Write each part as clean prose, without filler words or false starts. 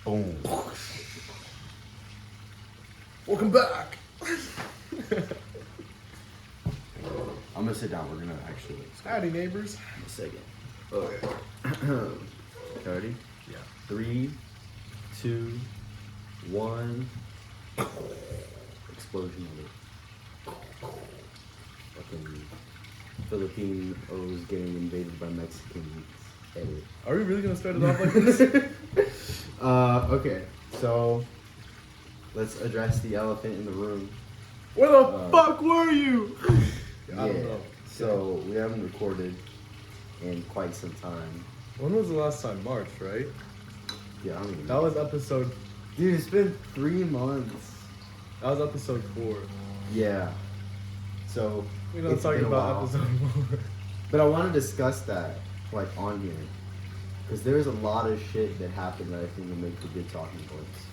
Boom. Welcome back. I'm gonna sit down. We're gonna actually. Howdy, neighbors. In a second. Okay. Ready? Yeah. 3, 2, 1. Explosion of it. Fucking Filipinos getting invaded by Mexicans. Edit. Are we really gonna start it off like this? Okay. So let's address the elephant in the room. Where the fuck were you? I don't know. So we haven't recorded in quite some time. When was the last time? March, right? Yeah, I don't even That know. was episode. Dude, it's been 3 months. That was episode 4. Yeah. So We're not it's talking been a about while. episode 4. But I want to discuss that, like, on here. Because there's a lot of shit that happened that I think will make for good talking points.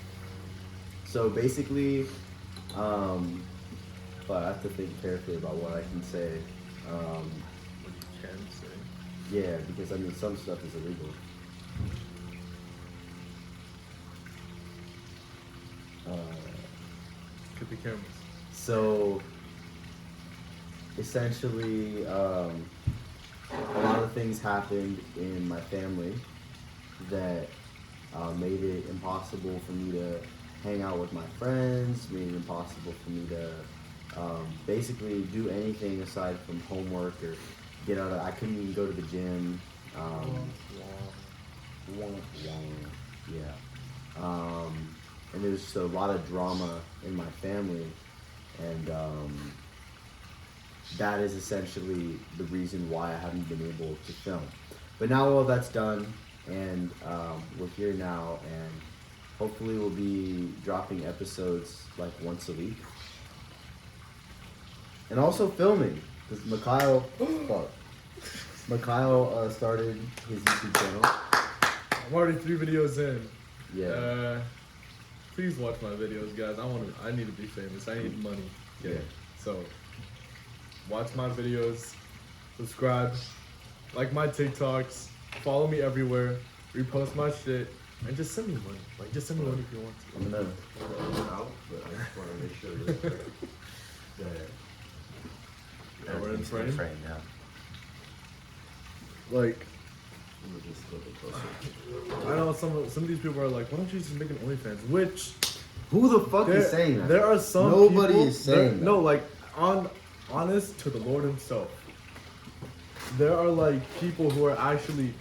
So basically, but I have to think carefully about what I can say. What you can say. Yeah, because I mean, some stuff is illegal. Get the cameras. So, essentially, a lot of things happened in my family that made it impossible for me to hang out with my friends, made it impossible for me to basically do anything aside from homework or get out of. I couldn't even go to the gym. Yeah. And there's just a lot of drama in my family, and that is essentially the reason why I haven't been able to film. But now all that's done, and we're here now, and hopefully we'll be dropping episodes like once a week. And also filming, because Mikhail started his YouTube channel. I'm already 3 videos in. Yeah. Please watch my videos, guys. I need to be famous. I need money. Yeah. So, watch my videos, subscribe, like my TikToks, follow me everywhere, repost my shit, and just send me money. Like, just send me money if you want to. I'm gonna roll it out, but I just want to make sure real quick that Yeah, we're in everything's frame? Yeah. Like, Let me just flip it closer. I know some of these people are like, why don't you just make an OnlyFans? Which Who the fuck is saying that? There are some Nobody people, is saying that. No, like honest to the Lord himself. There are like people who are actually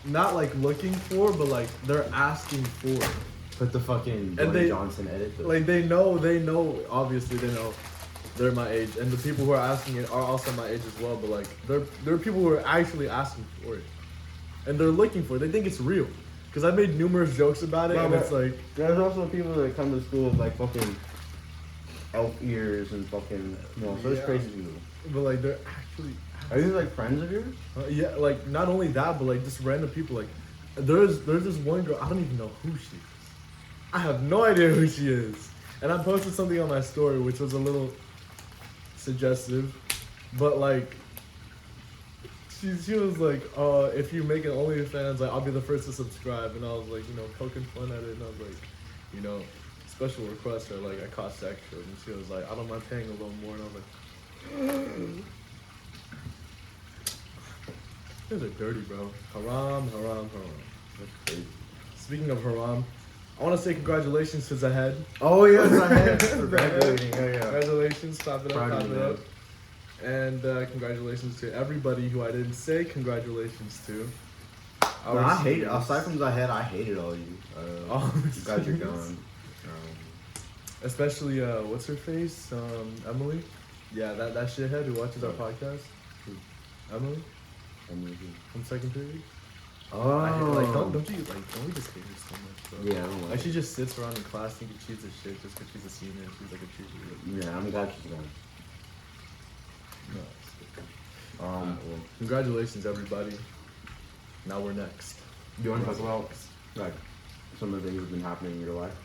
not like looking for, but like they're asking for it. Put the fucking And they- Johnson edit. Like they know, obviously they know they're my age, and the people who are asking it are also my age as well. But like there are people who are actually asking for it, and they're looking for it. They think it's real, because I made numerous jokes about it, No, and but- it's like, There's also people that come to school with like fucking elf ears and fucking, so it's Yeah. crazy people. but like they're actually. Are these like friends of yours? Yeah, like not only that, but like just random people. Like there's this one girl, I don't even know who she is. I have no idea who she is. And I posted something on my story which was a little suggestive, but like she was like, if you make an OnlyFans, like I'll be the first to subscribe. And I was like, poking fun at it, and I was like, special requests are like I cost extra, and she was like, I don't mind paying a little more, and I was like. You guys are dirty, bro. Haram. That's crazy. Speaking of haram, I want to say congratulations to Zahed. Oh yes, I have. Zahed. Graduating. Oh yeah. Congratulations, clap it up, Proud clap of you, it man. up. And congratulations to everybody who I didn't say congratulations to. No, I hate it. Aside from Zahed, I hated all you. All the You guys are students. gone. Especially, what's her face? Emily? Yeah, that shithead who watches our podcast. Emily? From second period? Oh. I hate, like, don't we just hate her so much, bro? Yeah, I don't like Like, she it. just sits around in class thinking she's a shit just because she's a senior and she's like a cheerleader. Yeah, I'm glad she's gone. No, it's good. Well, Congratulations, everybody. Now we're next. do you want to talk about like some of the things that have been happening in your life?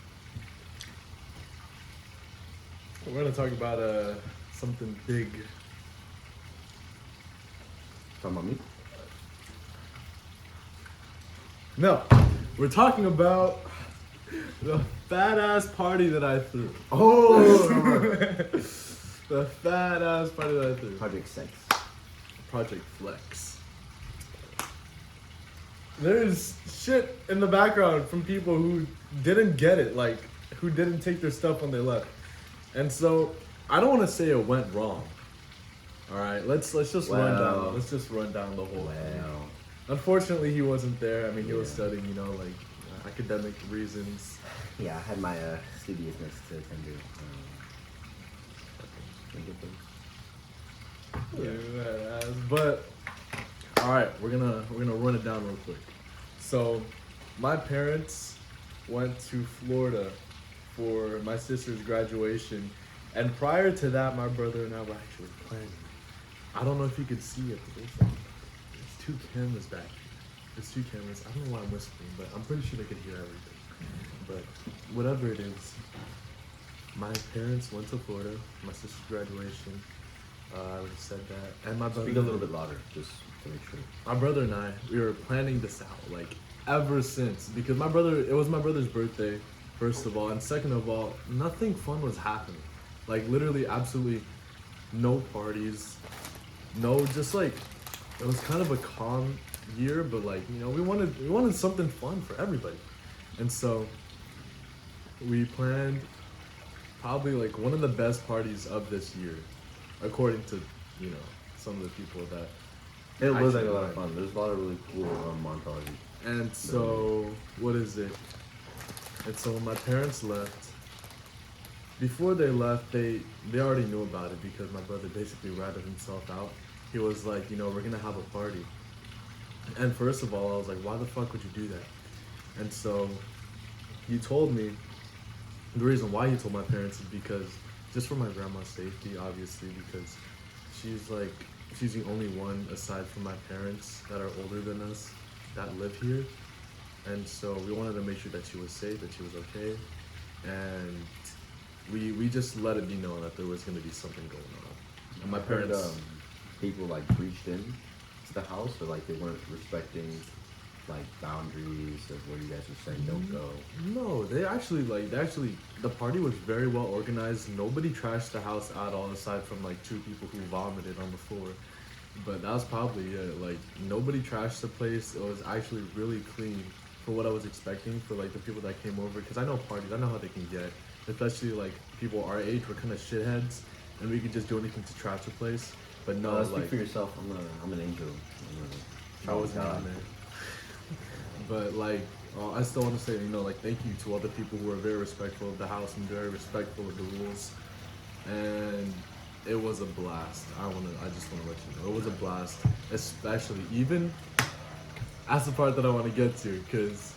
We're gonna talk about something big. Talking about me? No, we're talking about The fat ass party that I threw. Oh! The fat ass party that I threw. Project Sex. Project Flex. There's shit in the background from people who didn't get it, like, who didn't take their stuff when they left. And so, I don't want to say it went wrong. Alright, let's just run down. Let's just run down the whole thing. Unfortunately, he wasn't there. I mean, he was studying, you know, like, academic reasons. Yeah, I had my studiousness to attend to. Yeah. But all right, we're gonna run it down real quick. So, my parents went to Florida for my sister's graduation, and prior to that, my brother and I were actually planning. I don't know if you could see it, but there's two cameras back here. There's two cameras. I don't know why I'm whispering, but I'm pretty sure they could hear everything. But whatever it is, my parents went to Florida for my sister's graduation. I already said that. And my brother. Speak a little bit louder, just to make sure. My brother and I, we were planning this out, like, ever since. Because it was my brother's birthday, first of all. And second of all, nothing fun was happening. Like, literally, absolutely no parties. No, just like, it was kind of a calm year, but like, you know, we wanted something fun for everybody. And so, we planned probably like one of the best parties of this year, according to, you know, some of the people that it was like a lot of fun. There's a lot of really cool montages. And so, what is it? And so when my parents left, before they left, they already knew about it because my brother basically ratted himself out. He was like, you know, we're gonna have a party. And first of all, I was like, why the fuck would you do that? And so, he told me, the reason why he told my parents is because, just for my grandma's safety, obviously, because she's the only one aside from my parents that are older than us that live here. And so we wanted to make sure that she was safe, that she was okay. And we just let it be known that there was going to be something going on. And my parents... people like breached in to the house, or like they weren't respecting like boundaries of where you guys were saying don't go. No, they actually the party was very well organized. Nobody trashed the house at all, aside from like two people who vomited on the floor. But that was probably it. Like, nobody trashed the place. It was actually really clean for what I was expecting for like the people that came over. Because I know parties, I know how they can get. Especially like people our age, we're kind of shitheads, and we could just do anything to trash the place. But no, speak for yourself. I'm an angel. I was not, man. But like, I still want to say, you know, like, thank you to all the people who were very respectful of the house and very respectful of the rules. And it was a blast. I just want to let you know, it was a blast. Especially, even, that's the part that I want to get to, because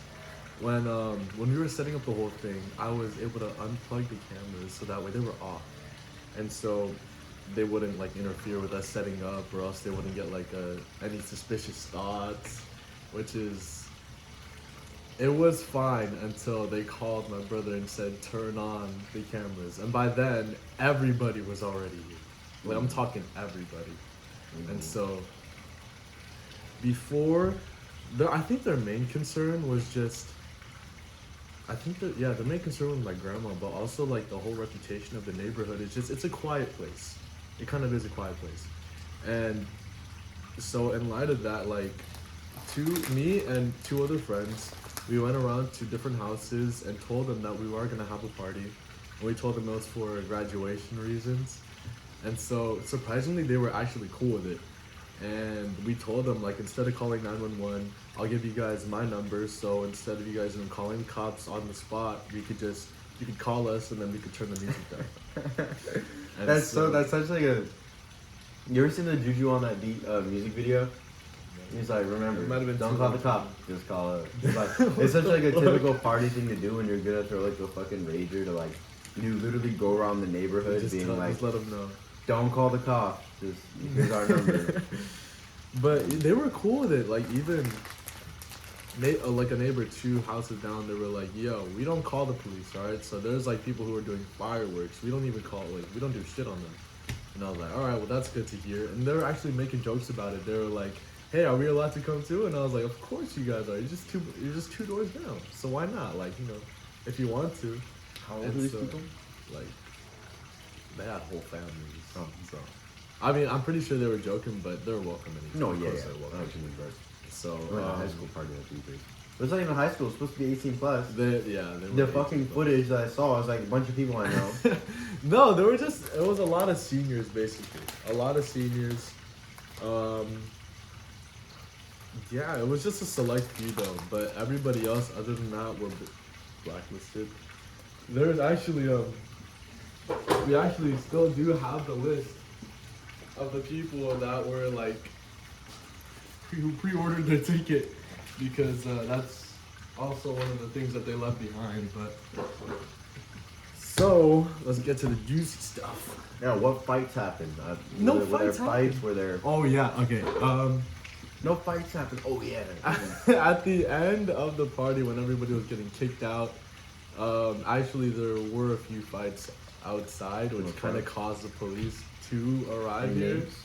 when we were setting up the whole thing, I was able to unplug the cameras so that way they were off. And so they wouldn't like interfere with us setting up, or else they wouldn't get like any suspicious thoughts, which is, it was fine until they called my brother and said turn on the cameras, and by then everybody was already here. Like, I'm talking everybody. And so before, I think their main concern was just, the main concern was my grandma, but also like the whole reputation of the neighborhood. It's a quiet place. It kind of is a quiet place. And so in light of that, like, me and two other friends, we went around to different houses and told them that we were gonna have a party. And we told them it was for graduation reasons. And so surprisingly, they were actually cool with it. And we told them, like, instead of calling 911, I'll give you guys my number, so instead of you guys even calling the cops on the spot, you could call us, and then we could turn the music down. That's such like a... You ever seen the Juju on that beat music video? He's like, remember, don't call the cop, just call it. It's such like a typical party thing to do when you're gonna throw like a fucking rager to like, you literally go around the neighborhood just let them know. Don't call the cops, just here's our number. But they were cool with it. Like, even like a neighbor 2 houses down, they were like, yo, we don't call the police, alright? So there's like people who are doing fireworks. We don't even we don't do shit on them. And I was like, alright, well, that's good to hear. And they were actually making jokes about it. They were like, hey, are we allowed to come too? And I was like, of course you guys are. You're just two doors down. So why not? Like, you know, if you want to. How old are And these so, people? Like, they had whole families. Oh. So, I mean, I'm pretty sure they were joking, but they're welcome anytime. No, Of yeah, course yeah. they're I welcome. know what you mean, bro. So, We went to a high school party at D3. It's not even high school. It's supposed to be 18 plus. They The were fucking 18 plus. footage that I saw was like a bunch of people I know. No, there were just, it was a lot of seniors, basically. A lot of seniors. Yeah, it was just a select few though, but everybody else other than that were blacklisted. There's actually, we actually still do have the list of the people that were like, who pre-ordered their ticket, because that's also one of the things that they left behind, but. So, let's get to the juicy stuff. Yeah, what fights happened? No were there fights fights? happened. Were there Oh yeah, okay. no fights happened? Oh yeah. At the end of the party, when everybody was getting kicked out, actually there were a few fights outside, which Okay. kind of caused the police to arrive Any here. names?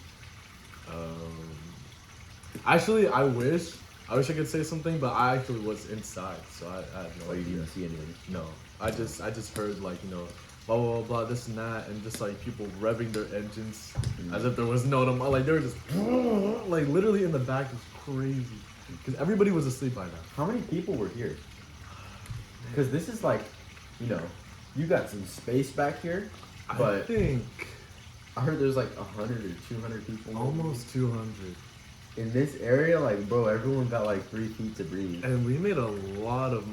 Actually, I wish I could say something, but I actually was inside, so I had no Oh, you idea. didn't see anything. No, I just heard like, you know, blah blah blah, blah this and that, and just like people revving their engines as if there was no tomorrow. Like they were just like literally in the back. It's crazy because everybody was asleep by now. How many people were here? Because this is like, you know, you got some space back here, I but think I heard there's like 100 or 200 people. maybe. almost 200, In this area, like, bro, everyone got like 3 feet to breathe. and we made a lot of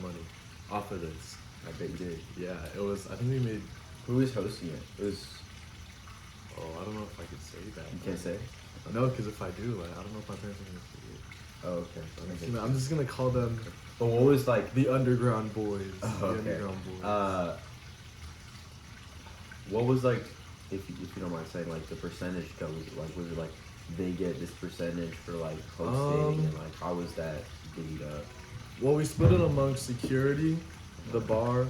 money off of this. I bet you did. Yeah, it was. I think we made. Who was hosting it? It was, Oh, I don't know if I could say that. you can't say? No, because if I do, like, I don't know if my parents are gonna see it. Oh, okay. I'm just gonna call them But what was like, the Underground Boys. oh, The okay. Underground Boys. What was like, if you don't mind saying, like the percentage go? Was it like they get this percentage for like hosting and like how was that divvied up? Well, we split it amongst security, the bar,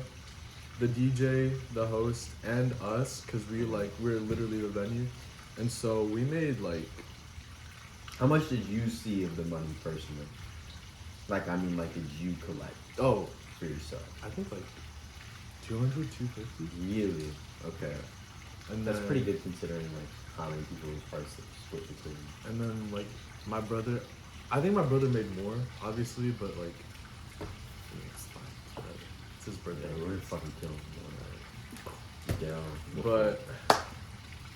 the DJ, the host, and us, because we're literally the venue, and so we made like. How much did you see of the money personally? Like, I mean, like, did you collect Oh, for yourself? I think like 200, 250. Really? Okay. And That's then, pretty good considering like how many people was parts that split between. And then like my brother, I think my brother made more, obviously, but like it's fine. Whatever. It's his birthday. Yeah, we're gonna fucking kill him. Yeah. But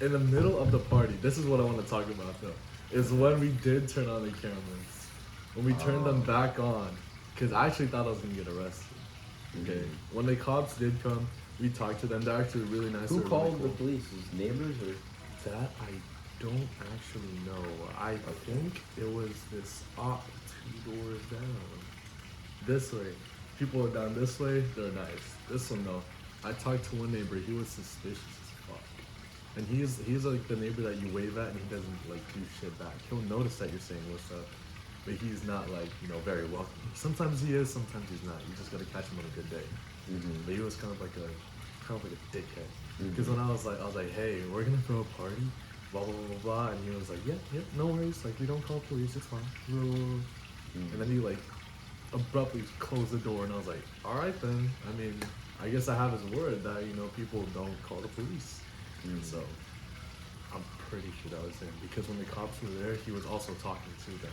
in the middle of the party, this is what I want to talk about though, is when we did turn on the cameras. When we turned them back on, because I actually thought I was going to get arrested. Okay. When the cops did come, we talked to them. They're actually really nice. Who They're called really the cool. police? His neighbors or? That I don't actually know. I think it was this up 2 doors down. This way. People are down this way, they're nice. This one though, I talked to one neighbor, he was suspicious as fuck. And he's like the neighbor that you wave at and he doesn't like do shit back. He'll notice that you're saying what's up, but he's not like, you know, very welcoming. Sometimes he is, sometimes he's not. You just gotta catch him on a good day. But he was kind of like a dickhead. Because when I was like, hey, we're gonna throw a party, blah blah blah blah, and he was like, yeah, no worries, like we don't call police, it's fine. And then he like abruptly closed the door, and I was like, all right then. I mean, I guess I have his word that, you know, people don't call the police. So I'm pretty sure that was him, because when the cops were there, he was also talking to them.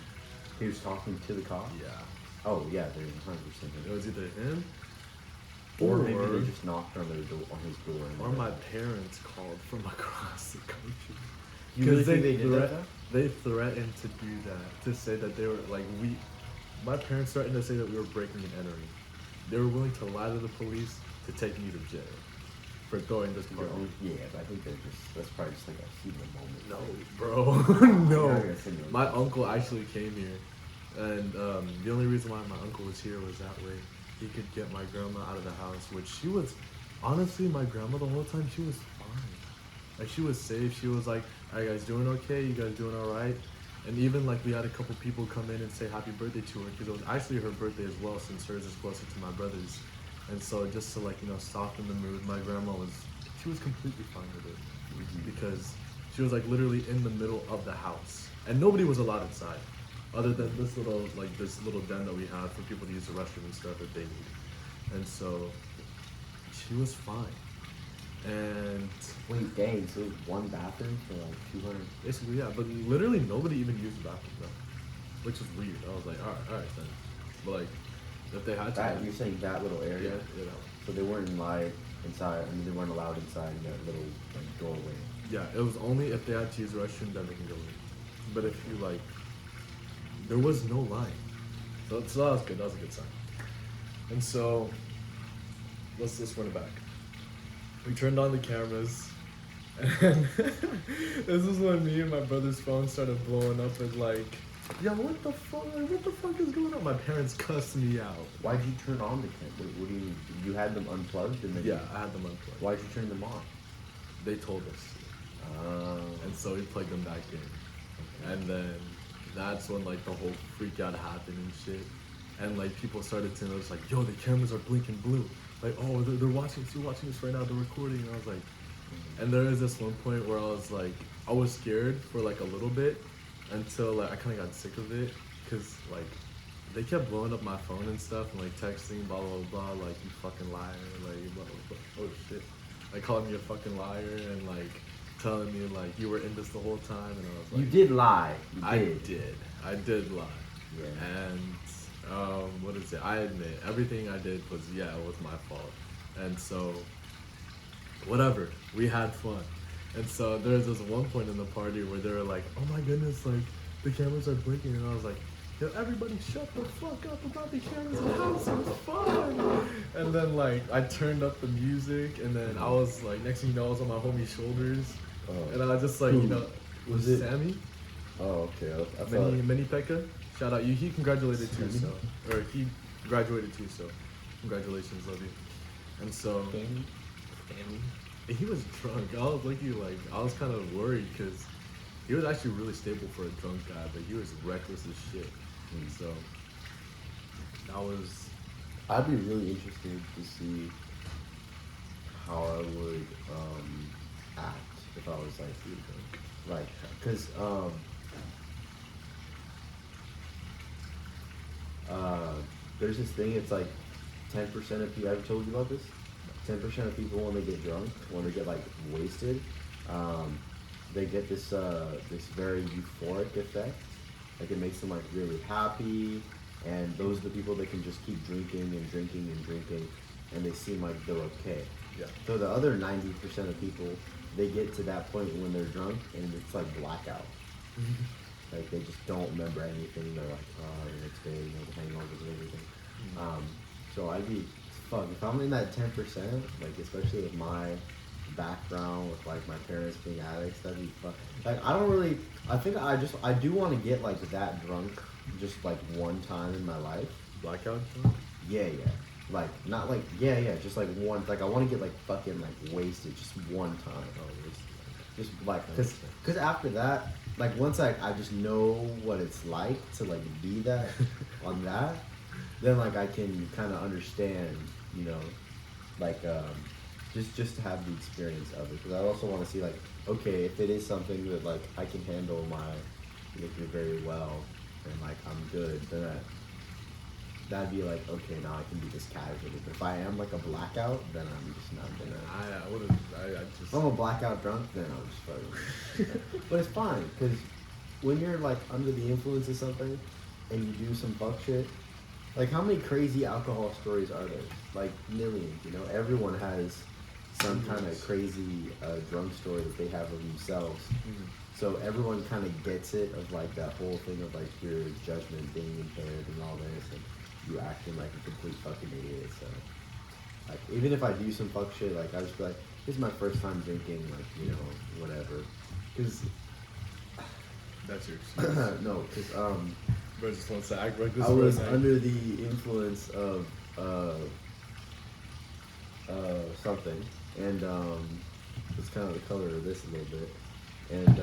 He was talking to the cop? Yeah. Oh yeah, there's 100% It him. was either him Or maybe they just knocked on their door, on his door. And or my parents called from across the country. You really 'Cause think they did that? They threatened to do that, to say that they were like my parents threatened to say that we were breaking and entering. They were willing to lie to the police to take me to jail for throwing this party. Yeah, but I think that's probably just like a heat of the moment. No, bro, You're not no. gonna say no. My uncle actually came here, and the only reason why my uncle was here was that way he could get my grandma out of the house, which she was, honestly, my grandma the whole time, she was fine. Like, she was safe. She was like, all right, guys, doing okay? You guys doing all right? And even, like, we had a couple people come in and say happy birthday to her, because it was actually her birthday as well, since hers is closer to my brother's. And so just to, like, you know, soften the mood, my grandma she was completely fine with it, because she was, like, literally in the middle of the house. And nobody was allowed inside, other than this little den that we have for people to use the restroom and stuff if they need. And so she was fine. And Wait, dang, so one bathroom for like 200? basically, yeah, but literally nobody even used the bathroom though, which is weird. I was like, all right then. But like, if they had to, That, you're saying that little area? yeah, you know. So they weren't like inside, they weren't allowed inside that little like doorway. Yeah, it was only if they had to use the restroom that they can go in. But if you like, there was no line. So that was good. That was a good sign. And so, let's run it back. We turned on the cameras, and this is when me and my brother's phone started blowing up with like, yo, what the fuck? Like, what the fuck is going on? My parents cussed me out. Why'd you turn on the camera? What do you mean? You had them unplugged? And then Yeah, I had them unplugged. Why'd you turn them on? They told us to. And so we plugged them back in. Okay. And then that's when like the whole freak out happened and shit. And like people started to notice like, yo, the cameras are blinking blue. Like, oh, they're watching us. You're watching us right now. They're recording. And I was like, and there was this one point where I was like, I was scared for like a little bit until like I kind of got sick of it because like they kept blowing up my phone and stuff and like texting blah blah blah like you fucking liar like blah, blah, blah. Oh shit, like calling me a fucking liar and like telling me like you were in this the whole time and I was like, You did lie. You I did lie. Yeah. And what is it? I admit everything I did was it was my fault. And so whatever, we had fun. And so there's this one point in the party where they were like, oh my goodness, like the cameras are blinking and I was like, yo, everybody shut the fuck up about the cameras in the house, it was fun. And then like I turned up the music and then I was like, next thing you know I was on my homie's shoulders. Oh. And I just like, you know, Was it Sammy? Oh, okay. I thought Mini Pekka, shout out you. He congratulated too, Sammy? so he graduated too, so congratulations, love you. And so he was drunk. I was like I was kind of worried because he was actually really stable for a drunk guy, but he was reckless as shit. And so that was. I'd be really interested to see how I would act if I was like, cause there's this thing. It's like 10% of people. I've told you about this. 10% of people when they get drunk, when they get like wasted, they get this this very euphoric effect. Like it makes them like really happy, and those are the people that can just keep drinking and drinking and drinking, and they seem like they're okay. Yeah. So the other 90% of people, they get to that point when they're drunk and it's like blackout. Like they just don't remember anything. They're like, oh, the next day, you know, the hangovers and everything. So I'd be, fuck, if I'm in that 10%, like especially with my background, with like my parents being addicts, that'd be fun. Like I think I do want to get like that drunk just like one time in my life. Blackout drunk? Yeah. Like, not like, just like one, like I want to get like fucking like wasted just one time. Oh, Just like, cause after that, like once I just know what it's like to like be that on that, then like I can kind of understand, you know, like just to have the experience of it. Cause I also want to see like, okay, if it is something that like I can handle my liquor very well and like I'm good, then that'd be like, okay, now I can do this casually. But if I am like a blackout, then I'm just not gonna. If I'm a blackout drunk, then I'm just fucking. But it's fine, because when you're like under the influence of something and you do some fuck shit, like how many crazy alcohol stories are there? Like millions, you know? Everyone has some kind of crazy drunk story that they have of themselves. Mm-hmm. So everyone kind of gets it of like that whole thing of like your judgment being impaired and all this, and you acting like a complete fucking idiot. So like even if I do some fuck shit, like I just be like, this is my first time drinking, like, you know, whatever. Cause that's your excuse. no, cause Bro just wants to act like this. I was under the influence of something, and it's kind of the color of this a little bit, and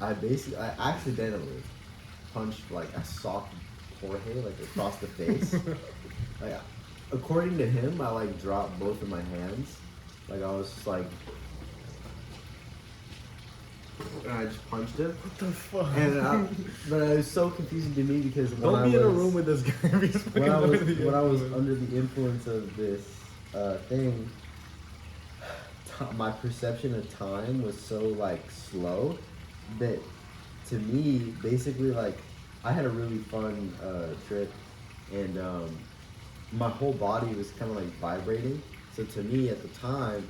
I accidentally punched like a soft Jorge like across the face. Like, according to him, I like dropped both of my hands. Like I was just like, and I just punched him. What the fuck? But it was so confusing to me because Don't be in a room with this guy. when I was under the influence of this thing, my perception of time was so like slow that to me, basically, like I had a really fun trip, and my whole body was kind of like vibrating. So to me, at the time,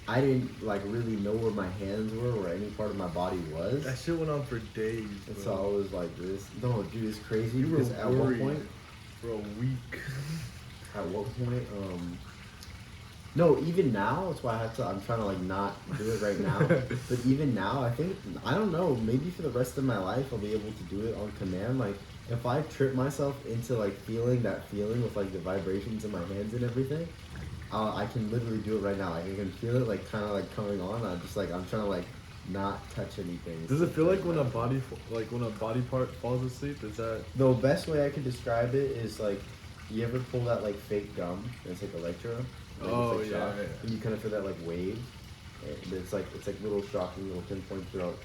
I didn't like really know where my hands were or any part of my body was. That shit went on for days. And Bro. so I was like, "This, no, dude, it's crazy." You were Because at one worried point, for a week. at what point, no, even now, that's why I'm trying to like not do it right now. But even now, I don't know, maybe for the rest of my life, I'll be able to do it on command. Like, if I trip myself into like feeling that feeling with like the vibrations in my hands and everything, I can literally do it right now. Like, I can feel it like kind of like coming on. I'm trying to like not touch anything. Does it feel like when a body part falls asleep? Is that the best way I can describe it is like, you ever pull that like fake gum? It's like electro. Like, oh it's like yeah, shock, yeah. and you kind of feel that like wave. And it's like little shocking little pinpoints throughout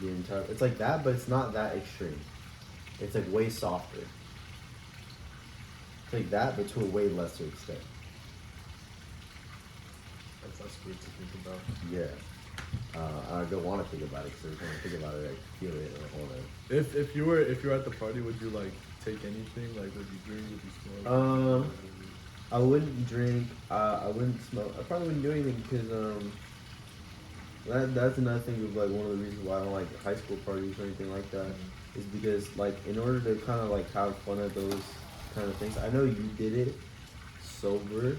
the entire. It's like that, but it's not that extreme. It's like way softer. It's like that, but to a way lesser extent. That's weird to think about. Yeah. I don't want to think about it because every time I think about it, I feel it and I want to. If you were at the party, would you like take anything? Like, would you drink? Would you smoke? I wouldn't drink. I wouldn't smoke. I probably wouldn't do anything because that's another thing of like one of the reasons why I don't like high school parties or anything like that is because like in order to kind of like have fun at those kind of things. I know you did it sober.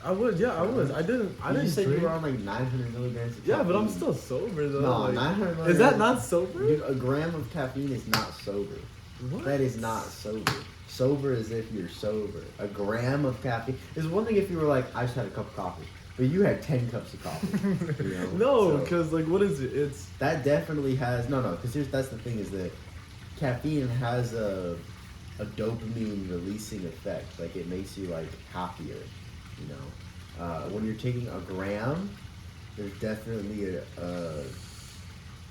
I would, yeah, I was. I didn't You said drink. you were on like 900 milligrams of Yeah, but I'm caffeine. still sober though. No, like, 900 milligrams. is that not sober? Dude, a gram of caffeine is not sober. What? That is not sober. Sober is if you're sober. A gram of caffeine. It's one thing if you were like, I just had a cup of coffee. But you had 10 cups of coffee. You know? No, So because like, what is it? It's that definitely has because that's the thing is that caffeine has a dopamine releasing effect. Like it makes you like happier. You know, when you're taking a gram, there's definitely a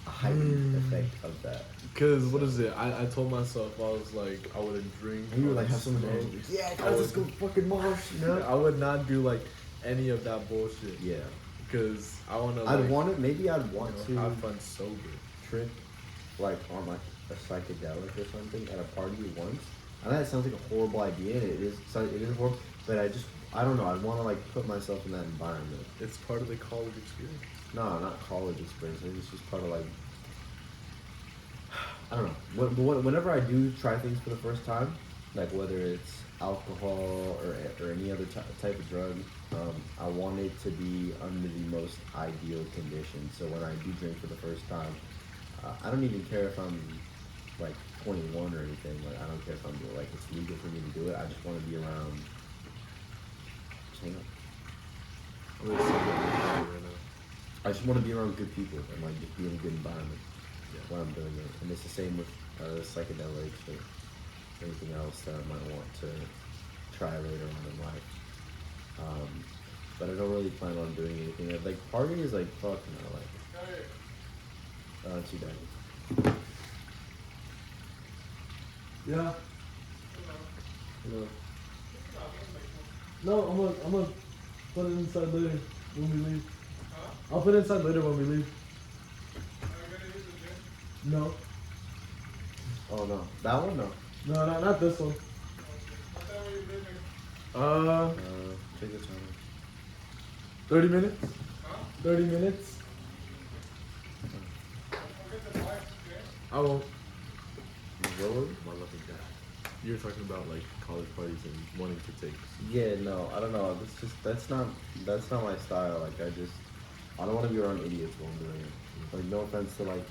heightened effect of that. because what is it? I told myself I was like I wouldn't drink. And you were like, have smoke. someone else. Yeah, guys, let's go fucking marsh. You know? I would not do like any of that bullshit. Yeah. Because I want to. I'd want to have fun sober. trip like on like a psychedelic or something at a party once. I know that sounds like a horrible idea. It is horrible, but I don't know. I want to like put myself in that environment. It's part of the college experience. No, not college experience. I think it's just part of like I don't know. Whenever I do try things for the first time, like whether it's alcohol or any other type of drug, I want it to be under the most ideal conditions. So when I do drink for the first time, I don't even care if I'm like 21 or anything. Like I don't care if I'm like it's legal for me to do it. I just want to be around. Just hang out. I'm really sober right now. I just want to be around good people and like just be in a good environment while I'm doing it. And it's the same with psychedelics or anything else that I might want to try later on in life. But I don't really plan on doing anything. Like party is like fuck no, like too bad. Yeah. No, I'm gonna put it inside later when we leave. Huh? I'll put it inside later when we leave. Are you gonna use the gym? No. Oh no, that one no. No, not this one. Take your time. 30 minutes? Huh? 30 minutes? I won't. Road? My lucky guy. You were talking about like college parties and wanting to take. Yeah, no, I don't know. That's not my style. Like I don't want to be around idiots while I'm doing it. Like no offense to like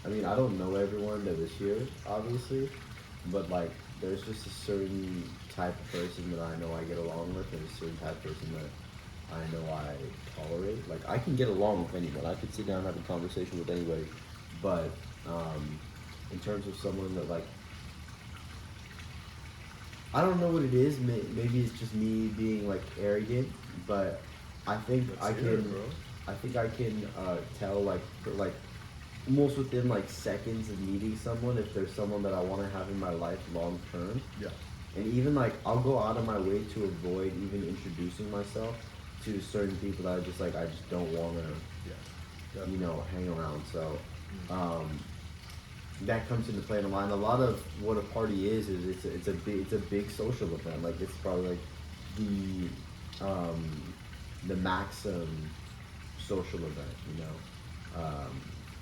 I mean I don't know everyone that was here, obviously, but like there's just a certain type of person that I know I get along with, and a certain type of person that I know I tolerate. Like I can get along with anyone. I could sit down and have a conversation with anybody, but in terms of someone that like, I don't know what it is. Maybe it's just me being like arrogant, but I think Let's I hear can. it, bro. I think I can tell like almost within like seconds of meeting someone if there's someone that I want to have in my life long term. Yeah. And even like I'll go out of my way to avoid even introducing myself to certain people that I just don't want to Yeah. hang around. So Mm. that comes into play in a lot. And a lot of what a party is it's a big social event. Like it's probably like the maximum social event,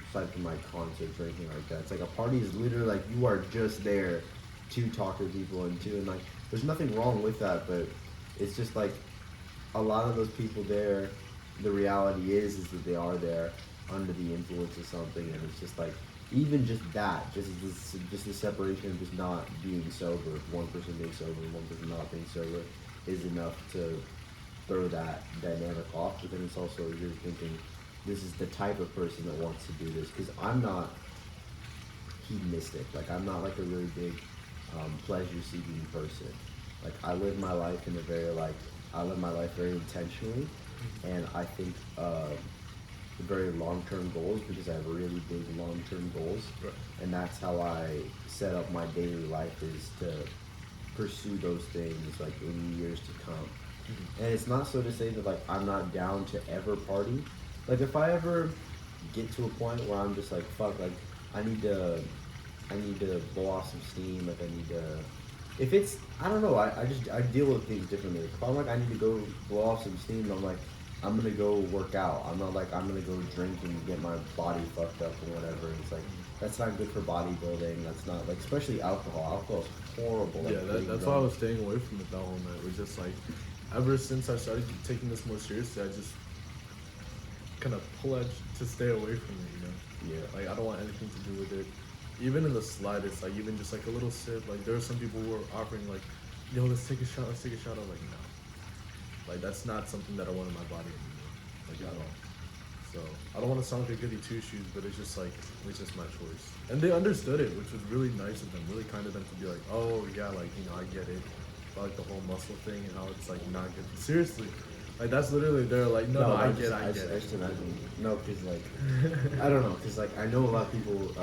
aside from like concerts or anything like that. It's like a party is literally like you are just there to talk to people and like there's nothing wrong with that, but it's just like a lot of those people there, the reality is that they are there under the influence of something, and it's just like even just that, just the separation of just not being sober, one person being sober and one person not being sober, is enough to throw that dynamic off. But then it's also you're thinking, this is the type of person that wants to do this because I'm not hedonistic. Like I'm not like a really big pleasure-seeking person. Like I live my life in a very I live my life very intentionally, and I think very long-term goals because I have really big long-term goals, Right. and that's how I set up my daily life is to pursue those things like in years to come. Mm-hmm. And it's not so to say that like I'm not down to ever party. Like if I ever get to a point where I'm just like fuck, like I need to blow off some steam. Like I need to. If it's I don't know. I deal with things differently. If I'm like I need to go blow off some steam, I'm like I'm gonna go work out. I'm not like I'm gonna go drink and get my body fucked up or whatever. It's like that's not good for bodybuilding. That's not like especially alcohol. Alcohol is horrible. Like, Yeah, that's why I was staying away from it that whole night. It was just like, ever since I started taking this more seriously, I just kind of pledged to stay away from it, Yeah. Like, I don't want anything to do with it. Even in the slightest, like, even just like a little sip. Like, there were some people who were offering, like, yo, let's take a shot. I was like, no. Like, that's not something that I want in my body anymore. Like, at all. So, I don't want to sound like a goody two shoes, but it's just like, it's just my choice. And they understood it, which was really nice of them, really kind of them to be like, oh, yeah, like, I get it. But, like, the whole muscle thing and how it's, like, not good. Seriously. Like, that's literally, they're like, no, I get I it. just imagine. No, because like I don't know, because like I know a lot of people.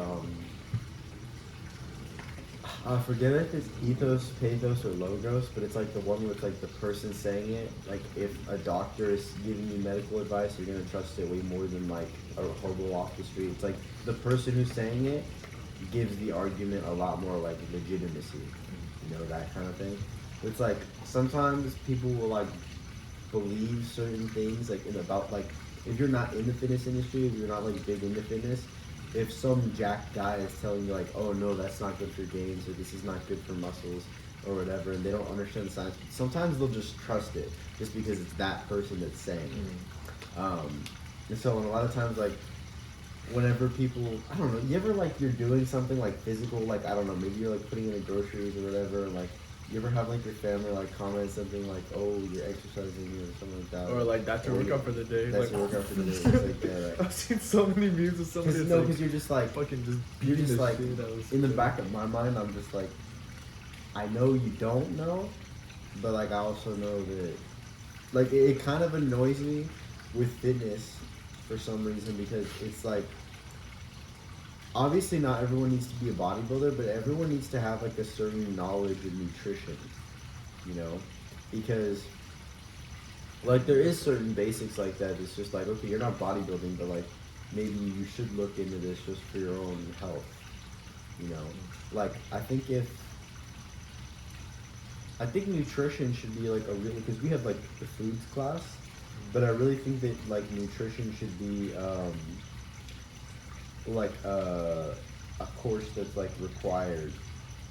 I forget if it's ethos, pathos, or logos, but it's like the one with like the person saying it. Like if a doctor is giving you medical advice, you're gonna trust it way more than like a hobo off the street. It's like the person who's saying it gives the argument a lot more like legitimacy, that kind of thing. It's like sometimes people will like believe certain things like about like if you're not in the fitness industry, if you're not like big into fitness, if some jacked guy is telling you like, oh no, that's not good for gains or this is not good for muscles or whatever, and they don't understand the science, sometimes they'll just trust it just because it's that person that's saying it. And so a lot of times like whenever people, I don't know, you ever like you're doing something like physical, like I don't know, maybe you're like putting in the groceries or whatever, and like you ever have like your family like comment something like, oh, you're exercising or something like that, Or like that's your workout for the day. That's like, your workout for the day. It's like that. I've seen so many memes of somebody. Because you're just like fucking just you're beating just the like shit out of in the somebody. back of my mind, I'm just like, I know you don't know, but like I also know that like it kind of annoys me with fitness for some reason because it's like obviously not everyone needs to be a bodybuilder, but everyone needs to have like a certain knowledge of nutrition, because like there is certain basics like that. It's just like okay, you're not bodybuilding, but like maybe you should look into this just for your own health, Like I think nutrition should be like a really because we have like the foods class, but I really think that like nutrition should be like a course that's like required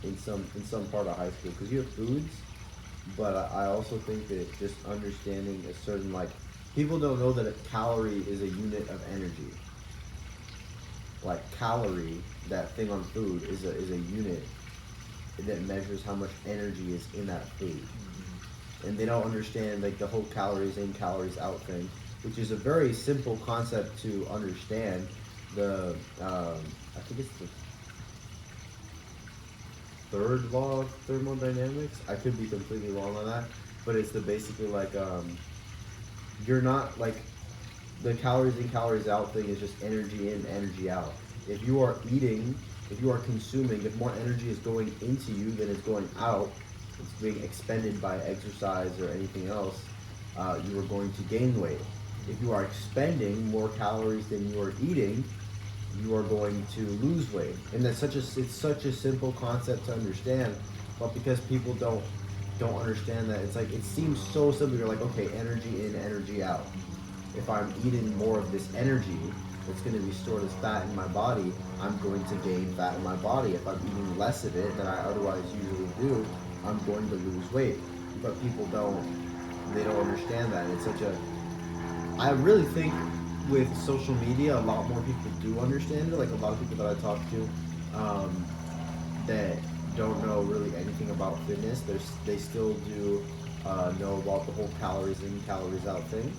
in some part of high school because you have foods, but I also think that just understanding a certain like people don't know that a calorie is a unit of energy. Like calorie, that thing on food is a unit that measures how much energy is in that food. And they don't understand like the whole calories in, calories out thing, which is a very simple concept to understand. I think it's the third law of thermodynamics. I could be completely wrong on that, but it's basically like you're not like the calories in, calories out thing is just energy in, energy out. If you are eating, if you are consuming, if more energy is going into you than is going out, it's being expended by exercise or anything else, you are going to gain weight. If you are expending more calories than you are eating, you are going to lose weight. And that's it's such a simple concept to understand, but because people don't understand that, it's like it seems so simple. You're like, okay, energy in, energy out. If I'm eating more of this energy that's going to be stored as fat in my body, I'm going to gain fat in my body. If I'm eating less of it than I otherwise usually do, I'm going to lose weight. But people don't understand that. It's such a, I really think with social media, a lot more people do understand it. Like a lot of people that I talk to that don't know really anything about fitness, they still do know about the whole calories in, calories out thing.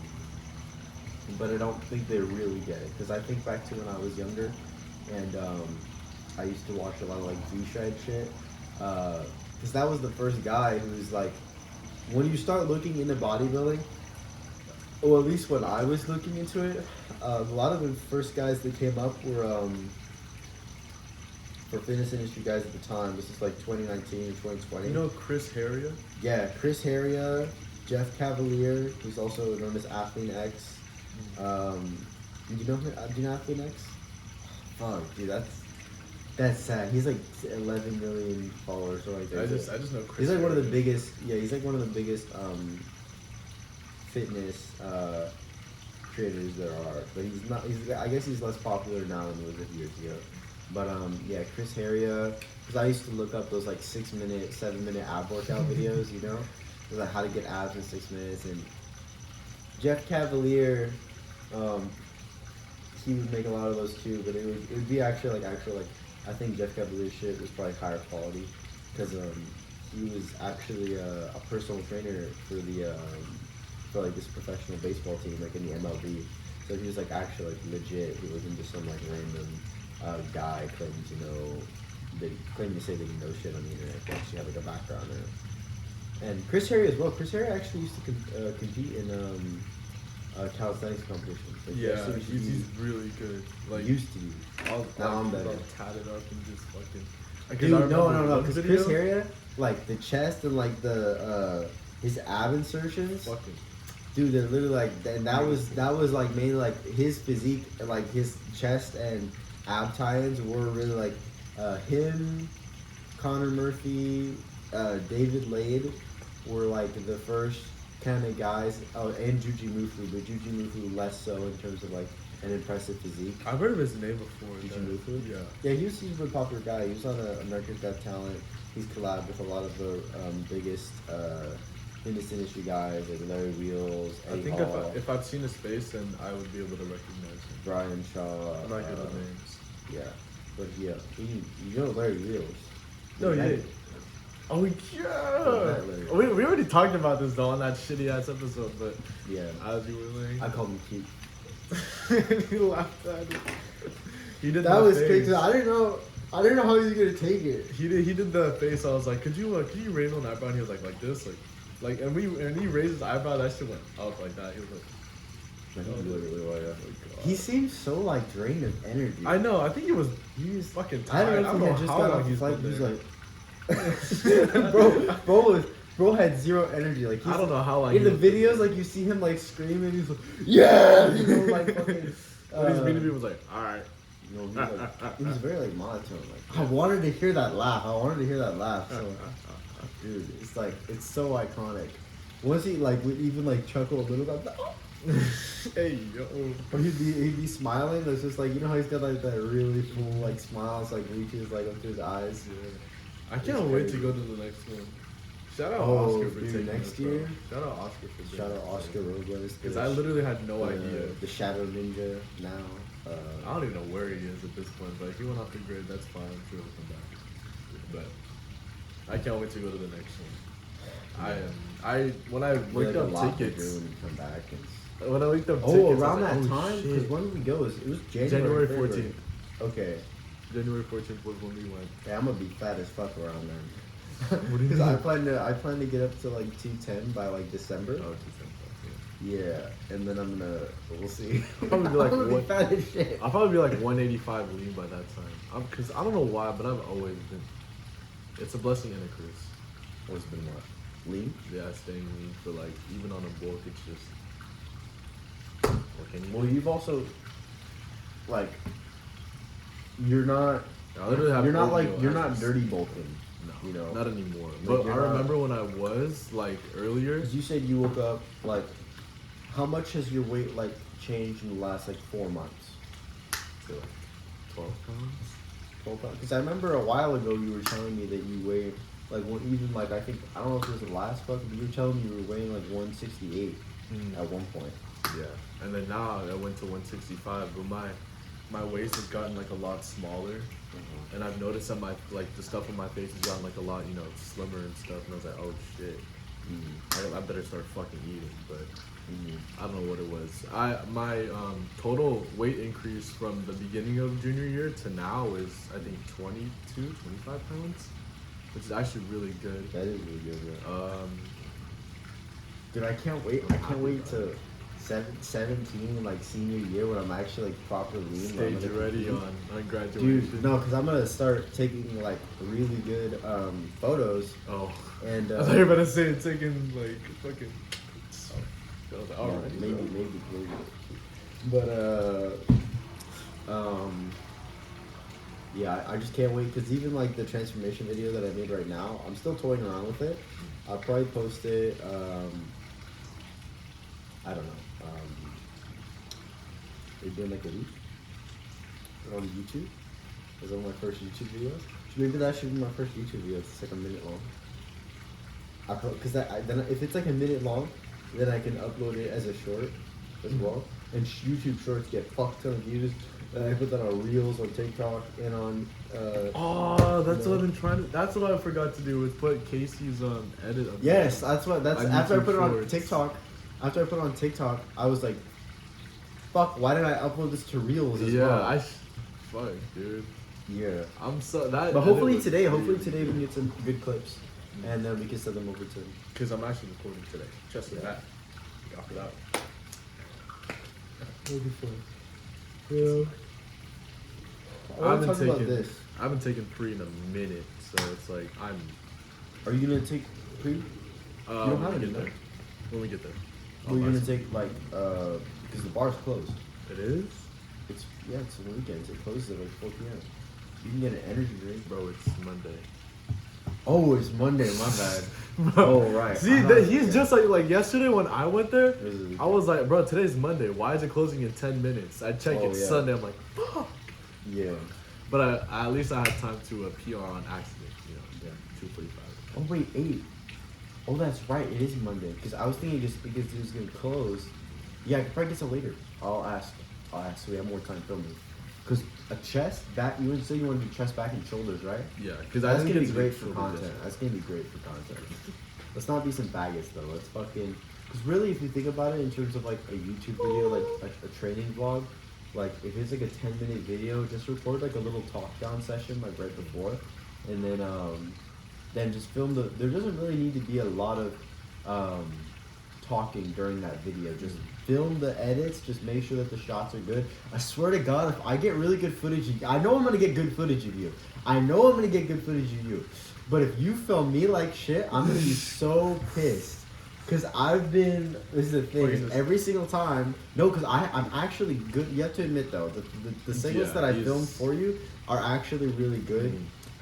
But I don't think they really get it. Because I think back to when I was younger, and I used to watch a lot of like V-Shred shit. Because that was the first guy who was like, when you start looking into bodybuilding, or at least when I was looking into it, a lot of the first guys that came up were for fitness industry guys at the time. This is like 2019 or 2020. You know Chris Heria? Yeah, Chris Heria, Jeff Cavalier, who's also known as Athlete X. Do you know Athlete X? Fuck, dude, that's sad. He's like 11 million followers or like that. I just know Chris. He's like one of the Heria. biggest. Yeah, he's like one of the biggest fitness creators there are. But he's not. I guess he's less popular now than he was a few years ago. But yeah, Chris Heria. Because I used to look up those like 6-minute, 7-minute ab workout videos. You know, it was like how to get abs in 6 minutes. And Jeff Cavalier, he would make a lot of those too. But it would be actually like I think Jeff Cavalier's shit was probably higher quality because he was actually a personal trainer for like this professional baseball team, like in the MLB. So he was like actually like legit. He wasn't just some like random guy claiming to say that he knows shit on the internet. He actually had like a background in it. And Chris Harry as well. Chris Harry actually used to compete in calisthenics competitions. Like, Yeah, he's really good. Like used to be. Now I'm better. All tatted up and just fucking. Dude, no. Because Chris Heria, like the chest and like the his ab insertions, Fucking. dude, they're literally like, and that was like mainly like his physique, and like his chest and ab tie-ins were really like him, Connor Murphy, David Lade were like the first kind of guys. Oh, and Juji Mufu, but Juji Mufu less so in terms of like an impressive physique. I've heard of his name before. Juji Mufu? Yeah. Yeah, he's a really popular guy. He was on America's Got Talent. He's collabed with a lot of the biggest fitness industry guys like Larry Wheels, I think if I've seen his face, then I would be able to recognize him. Brian Shaw. I'm not good at names. Yeah, but yeah, you know Larry Wheels. No, That- yeah. Oh yeah. We already talked about this though on that shitty ass episode, but Yeah, as you were saying, I called him cute. he laughed at it. He did That was face. crazy. I didn't know how he was gonna take it. He did the face. I was like, could you raise an eyebrow? And he was like this, like, and he raised his eyebrow. That shit went up like that. He was like, He literally was. oh my God. He seemed so like drained of energy. I know. I think he was fucking I tired. don't know if he had just got off the he's flight. been He was there. like, bro had zero energy. Like I don't know how long in the he was videos, like you see him like screaming. He's like, yeah, you know, like fucking. But his meeting was like, all right. You know, he was very like monotone. Like I wanted to hear that laugh. So, dude, it's so iconic. Once he like would even like chuckle a little bit, oh. Hey yo. Or he'd be smiling. It's just like, you know how he's got like that really full like smile. It's like reaches like up to his eyes. Yeah. I can't wait to go to the next one. Shout out Oh, Oscar for dude, taking next us, year? bro. Shout out Oscar for Shout out Oscar Robles. Because I literally had no idea. The Shadow Ninja now. I don't even know where he is at this point, but if he went off the grid, that's fine. I'm sure he'll come back. But I can't wait to go to the next one. When I looked up tickets, when you come back. when I looked up Oh, tickets, around I that was like, time? shit. Because when did we go? It was January February. 14th. Okay. January 14th was when we went. Yeah, I'm gonna be fat as fuck around then. What do you Because mean? I plan to get up to like 210 by like December. Oh, December. Yeah, and then we'll see. I'll probably be like, I'm gonna what? be fat as shit. I'll probably be like 185 lean by that time. Cause I don't know why, but I've always been. It's a blessing and a curse. Always been what? Lean? Yeah, staying lean for like even on a bulk, it's just. What can you Well, do? you've also, like, you're not. I literally have You're not oatmeal like you're as not a- dirty bulking. No, You know, not anymore. Like, But you're I not- remember when I was like earlier. because you said you woke up like. How much has your weight like changed in the last like 4 months? To like 12 pounds. 12 pounds. Because I remember a while ago you were telling me that you weighed like even like I think I don't know if it was the last fuck, but you were telling me you were weighing like 168 at one point. Yeah, and then now I went to 165, but my waist has gotten like a lot smaller, and I've noticed that my like the stuff on my face has gotten like a lot slimmer and stuff, and I was like, oh shit, I better start fucking eating, but I don't know what it was. My total weight increase from the beginning of junior year to now is I think 25 pounds, which is actually really good. That is really good. Yeah. Dude, I can't wait. I'm I can't happy wait about to 17 like senior year when I'm actually like properly lean. where I'm Stage gonna ready compete. on graduation. Dude, no, because I'm gonna start taking like really good photos Oh, and I thought you were about to say it's taking like fucking. I was like, yeah, alright, maybe. But yeah, I just can't wait because even like the transformation video that I made right now, I'm still toying around with it. I'll probably post it. I don't know. Maybe in like a week. Put it on YouTube. It's one of my first YouTube videos. Maybe that should be my first YouTube video. It's like a minute long. Because then if it's like a minute long, then I can upload it as a short as well. And YouTube Shorts get fuck ton of views. And I put that on Reels, on TikTok, and on. Oh, that's you know. what I've been trying to. That's what I forgot to do was put Casey's edit. Up Yes, there. that's what. That's On after I YouTube put it on Shorts. TikTok. After I put it on TikTok, I was like, "Fuck! Why did I upload this to Reels as Yeah, well?" fuck, dude. Yeah. I'm so that. But hopefully edit was today, really we can get some good clips, and then we can send them over to. Because I'm actually recording today. Just for that. After that. That'll be fun. Yeah. I I want haven't to talk about taken. this. I haven't taken pre in a minute, so it's like I'm. Are you gonna take pre? You don't have when we any, get there. right? When we get there. Well, you're I'll gonna buy some. take like because the bar's closed. It is, It's it's the weekends. It closes at like 4 p.m. You can get an energy drink. bro. It's Monday. Oh, it's Monday. My bad. Oh right. See, he's just like yesterday when I went there. This is- I was like, bro, today's Monday. Why is it closing in 10 minutes? I check Oh, it's yeah. Sunday. I'm like, fuck. Yeah. But at least I had time to PR on accident. Yeah. 2:45. Oh wait, 8. Oh, that's right. It is Monday. Because I was thinking just because it was gonna close. Yeah, I could probably get some later. I'll ask. So we have more time filming. Because a chest back. You would say you want to do chest, back, and shoulders, right? Yeah, because I That's think gonna be it's great good for the content. distance. That's gonna be great for content. Let's not be some faggots though. Let's fucking. Because really, if you think about it in terms of like a YouTube video, like a training vlog, like if it's like a 10-minute video, just record like a little talk down session like right before, and then just film the. There doesn't really need to be a lot of talking during that video. Just film the edits. Just make sure that the shots are good. I swear to God, if I get really good footage, I know I'm gonna get good footage of you. I know I'm gonna get good footage of you. But if you film me like shit, I'm gonna be so pissed. Cause I've been. This is the thing. Every single time. No, cause I'm actually good. You have to admit though, the segments Yeah, that I he's- filmed for you are actually really good.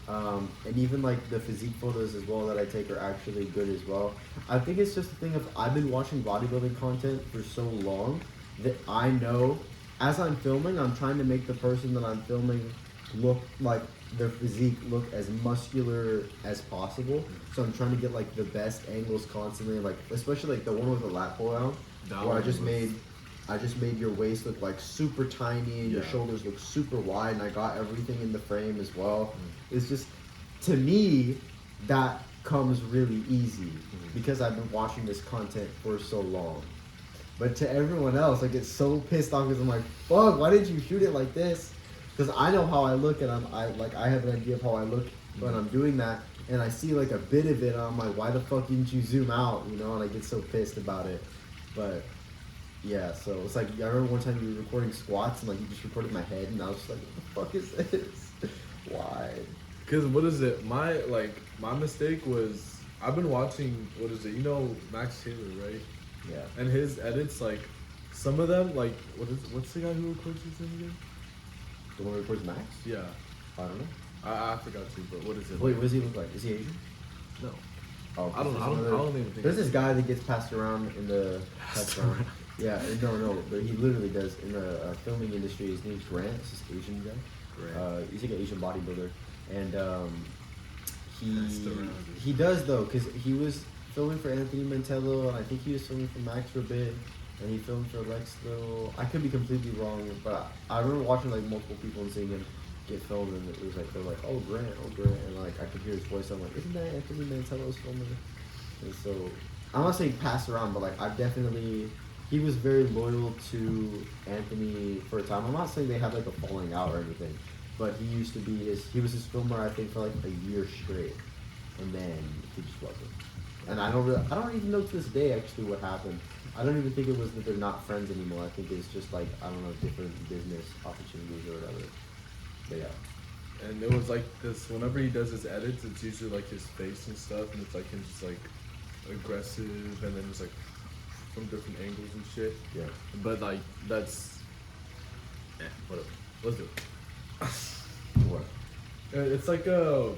And even like the physique photos as well that I take are actually good as well. I think it's just a thing of I've been watching bodybuilding content for so long that I know as I'm filming, I'm trying to make the person that I'm filming look like their physique look as muscular as possible. So I'm trying to get like the best angles constantly, like especially like the one with the lat pull out, That where I one just was- made your waist look like super tiny and your Yeah. shoulders look super wide, and I got everything in the frame as well. It's just, to me, that comes really easy because I've been watching this content for so long. But to everyone else, I get so pissed off because I'm like, fuck, why didn't you shoot it like this? Because I know how I look, and I have an idea of how I look when I'm doing that, and I see like a bit of it, and I'm like, why the fuck didn't you zoom out? You know, and I get so pissed about it. But Yeah, so it's like I remember one time you were recording squats and like you just recorded my head and I was just like, what the fuck is this? Why? Cause what is it? My mistake was I've been watching what is it? You know Max Taylor, right? Yeah. And his edits, like some of them, like what's the guy who records his thing again? The one who records Max? Yeah, I don't know. I forgot to, but what is it? Wait, what does he look like? Is he Asian? No, Oh, I don't even think. There's this guy that gets passed around in the touchdown. Yeah, no, but he literally does in the filming industry. His name's Grant. It's this Asian guy. Grant. He's like an Asian bodybuilder, and Passed around. he does though, cause he was filming for Anthony Mantello, and I think he was filming for Max for a bit, and he filmed for Lex Little. I could be completely wrong, but I remember watching like multiple people and seeing him get filmed, and it was like they're like, oh Grant, and like I could hear his voice. I'm like, isn't that Anthony Mantello's filming? And so I'm not saying pass around, but like I've definitely. He was very loyal to Anthony for a time. I'm not saying they had like a falling out or anything, but he was his filmer I think for like a year straight, and then he just wasn't. And I don't even know to this day actually what happened. I don't even think it was that they're not friends anymore. I think it's just like I don't know, different business opportunities or whatever. But yeah. And it was like this. Whenever he does his edits, it's usually like his face and stuff, and it's like him just like aggressive, and then just like from different angles and shit. Yeah. But like that's whatever. Let's do it. What? It's like a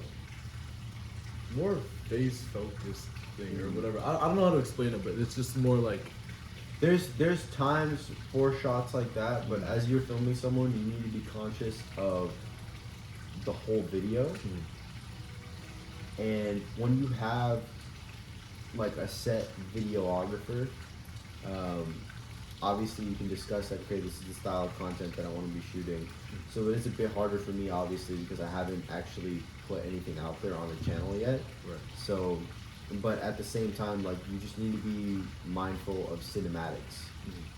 more face focused thing or whatever. I don't know how to explain it, but it's just more like There's times for shots like that, but as you're filming someone, you need to be conscious of the whole video. And when you have like a set videographer, obviously you can discuss that, okay, this is the style of content that I want to be shooting. So it is a bit harder for me, obviously, because I haven't actually put anything out there on the channel yet. Right. So, but at the same time, like, you just need to be mindful of cinematics.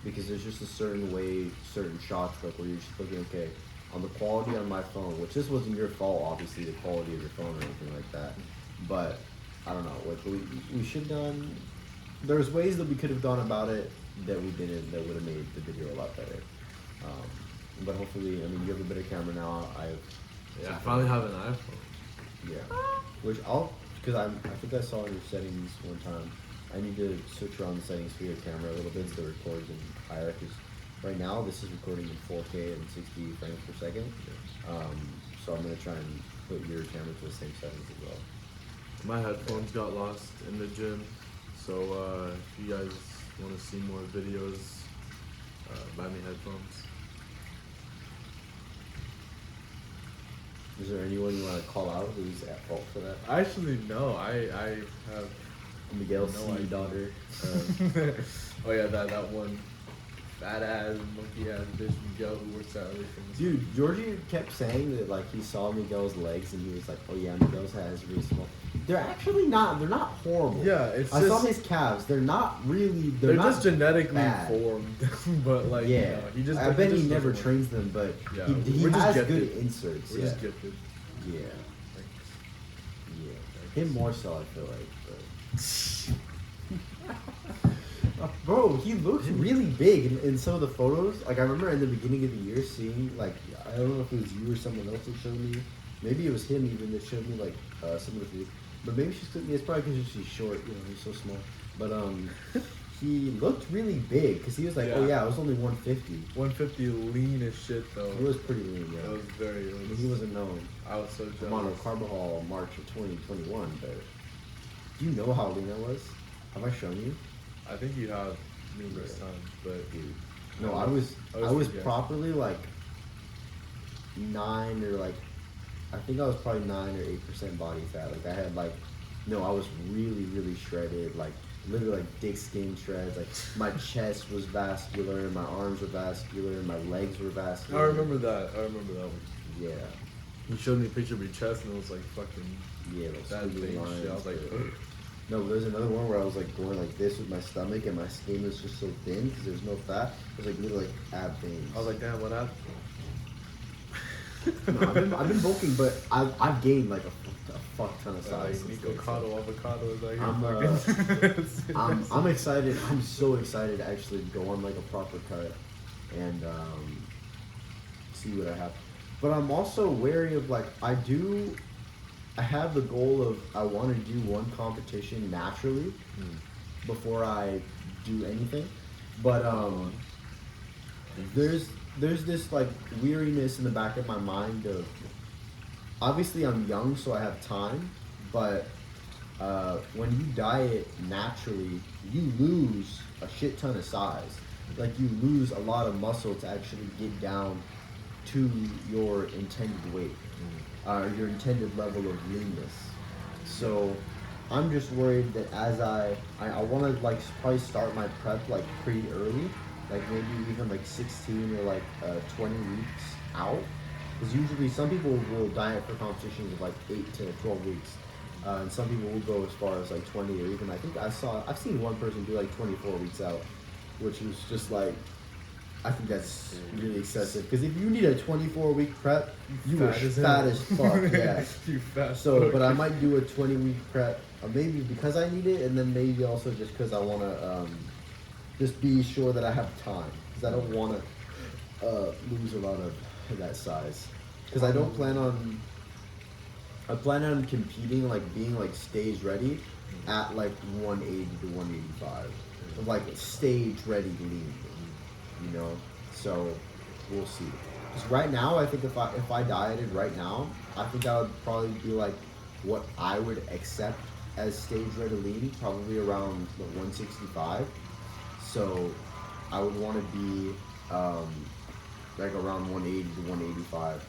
Because there's just a certain way, certain shots, like, where you're just looking, okay, on the quality on my phone, which this wasn't your fault, obviously, the quality of your phone or anything like that. But, I don't know, like, we should have done, there's ways that we could have gone about it that we didn't, that would have made the video a lot better. But hopefully, I mean, you have a better camera now. I finally have an iPhone. Yeah. Which because I think I saw in your settings one time, I need to switch around the settings for your camera a little bit so it records in higher, because right now this is recording in 4K and 60 frames per second. So I'm going to try and put your camera to the same settings as well. My headphones got lost in the gym, so if you guys want to see more videos, buy me headphones. Is there anyone you want to call out who's at fault for that? Actually, no. I have Miguel's no idea. daughter. Oh yeah, that one fat ass monkey ass bitch Miguel who works at everything. Dude, Georgie kept saying that like he saw Miguel's legs and he was like, oh yeah, Miguel's has really small. They're actually not. They're not horrible. Yeah, it's I just, saw his calves. They're not really. They're not just genetically bad. formed, but like Yeah, you know, he just. I bet he just never doesn't trains them, but Yeah, he we're just has gifted. good inserts. We're Yeah, just gifted. yeah, yeah. Him more so, I feel like. But bro, he looks really big in some of the photos. Like I remember in the beginning of the year seeing like I don't know if it was you or someone else that showed me. Maybe it was him even that showed me like some of the videos. But maybe she's it's probably because she's short. You know, he's so small. But he looked really big because he was like, oh yeah, I was only 150. 150 lean as shit though. He was pretty lean, yeah. That was very lean. He wasn't known. I was so I'm on a jealous. Carbajal March of 2021, but do you know how lean I was? Have I shown you? I think you have numerous times, but Dude. No, I was forgetting. properly like 9 or like I think I was probably 9 or 8% body fat. Like I had like no, I was really shredded, like literally like dick skin shreds. Like my chest was vascular, my arms were vascular, my legs were vascular. I remember that. One. Yeah. He showed me a picture of your chest and it was like fucking Yeah, those that squiggly big lines, shit. I was like, but- No, there's another one where I was like going like this with my stomach and my skin was just so thin because there's no fat. It was like literally like ab veins. I was like, damn, what happened? No, I've been bulking, but I've gained like a a fuck ton of size. Like Nicocado avocado is like. I'm excited. I'm so excited to actually go on like a proper cut and see what I have. But I'm also wary of like I have the goal of I want to do one competition naturally before I do anything. But there's this like weariness in the back of my mind of obviously I'm young so I have time, but when you diet naturally, you lose a shit ton of size. Like you lose a lot of muscle to actually get down to your intended weight, your intended level of leanness. So I'm just worried that as I want to like probably start my prep like pretty early, like maybe even like 16 or like 20 weeks out. Because usually some people will diet for competitions of like 8 to 12 weeks. And some people will go as far as like 20 or even I've seen one person do like 24 weeks out, which was just like, I think that's really excessive. Because if you need a 24-week prep, you are fat as fuck. Yeah. You fat. So, but I might do a 20-week prep, maybe because I need it, and then maybe also just because I want to just be sure that I have time. Because I don't want to lose a lot of that size. Because I don't plan on. I plan on competing, like being like stage ready at like 180 to 185, like stage ready lean, you know. So we'll see. Because right now, I think if I dieted right now, I think I would probably be like what I would accept as stage ready lean, probably around 165. So I would want to be like around 180 to 185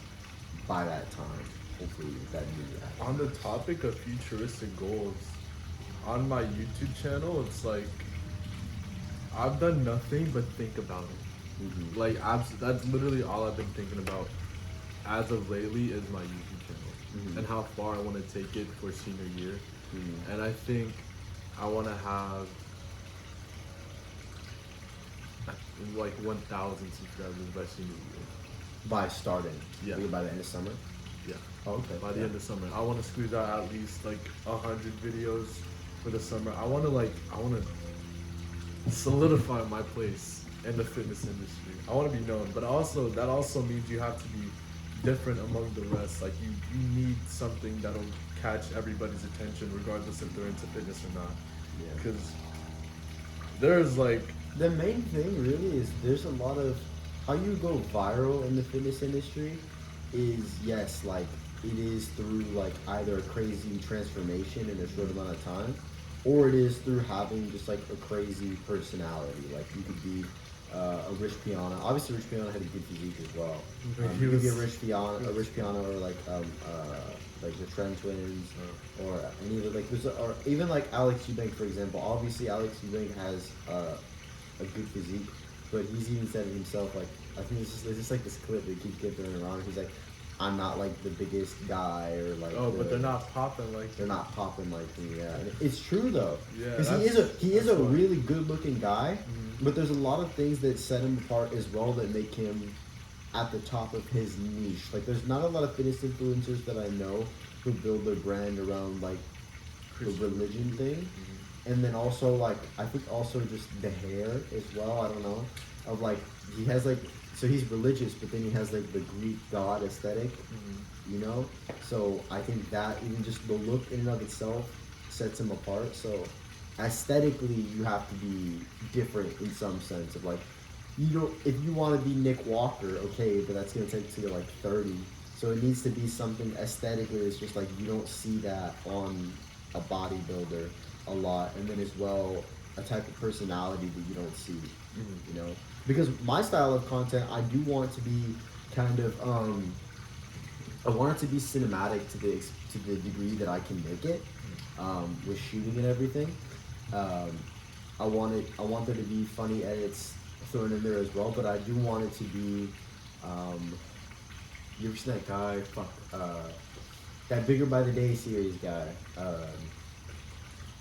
by that time. Hopefully that do. On the topic of futuristic goals, on my YouTube channel, it's like I've done nothing but think about it. Mm-hmm. Like that's literally all I've been thinking about as of lately is my YouTube channel and how far I want to take it for senior year. And I think I want to have like 1,000 subscribers by senior year. By starting, Yeah. maybe by the end of summer. Yeah. Oh, okay. By the end of summer, I want to squeeze out at least like 100 videos for the summer. I want to solidify my place in the fitness industry. I want to be known, but that also means you have to be different among the rest. Like you need something that'll catch everybody's attention, regardless if they're into fitness or not. Yeah. Because there's like the main thing really is there's a lot of how you go viral in the fitness industry is yes, like it is through like either a crazy transformation in a short amount of time, or it is through having just like a crazy personality. Like you could be a Rich Piana. Obviously, Rich Piana had a good physique as well. You could be a Rich Piana, or like the Trent Twins, or any of the like. Or even like Alex Eubank, for example. Obviously, Alex Eubank has a good physique, but he's even said it himself. Like I think it's just like this clip that keeps getting around. He's like, I'm not like the biggest guy or like. But they're not popping like. They're not popping like me. Yeah, and it's true though. Yeah, because he is a really good looking guy, but there's a lot of things that set him apart as well that make him at the top of his niche. Like there's not a lot of fitness influencers that I know who build their brand around like the religion thing, and then also like I think also just the hair as well. I don't know, of like he has like. So he's religious, but then he has like the Greek god aesthetic, you know? So I think that even just the look in and of itself sets him apart. So aesthetically, you have to be different in some sense of like, if you want to be Nick Walker, okay, but that's going to take till you're like 30. So it needs to be something aesthetically that's just like, you don't see that on a bodybuilder a lot. And then as well, a type of personality that you don't see, you know? Because my style of content, I do want to be kind of, I want it to be cinematic to the degree that I can make it, with shooting and everything. I want there to be funny edits thrown in there as well, but I do want it to be, you ever seen that guy, that Bigger by the Day series guy, you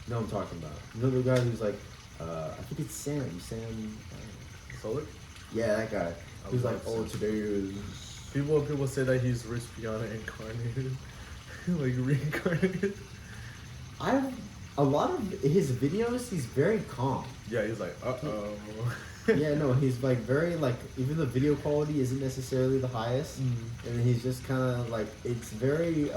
know what I'm talking about. You know the guy who's like, I think it's Sam, Solar? yeah, that guy. He's like, oh, today is... People say that he's Rich Piana incarnated. like reincarnated. A lot of his videos, he's very calm. Yeah, he's like, uh-oh. Yeah, no, he's like very like even the video quality isn't necessarily the highest, and he's just kind of like it's very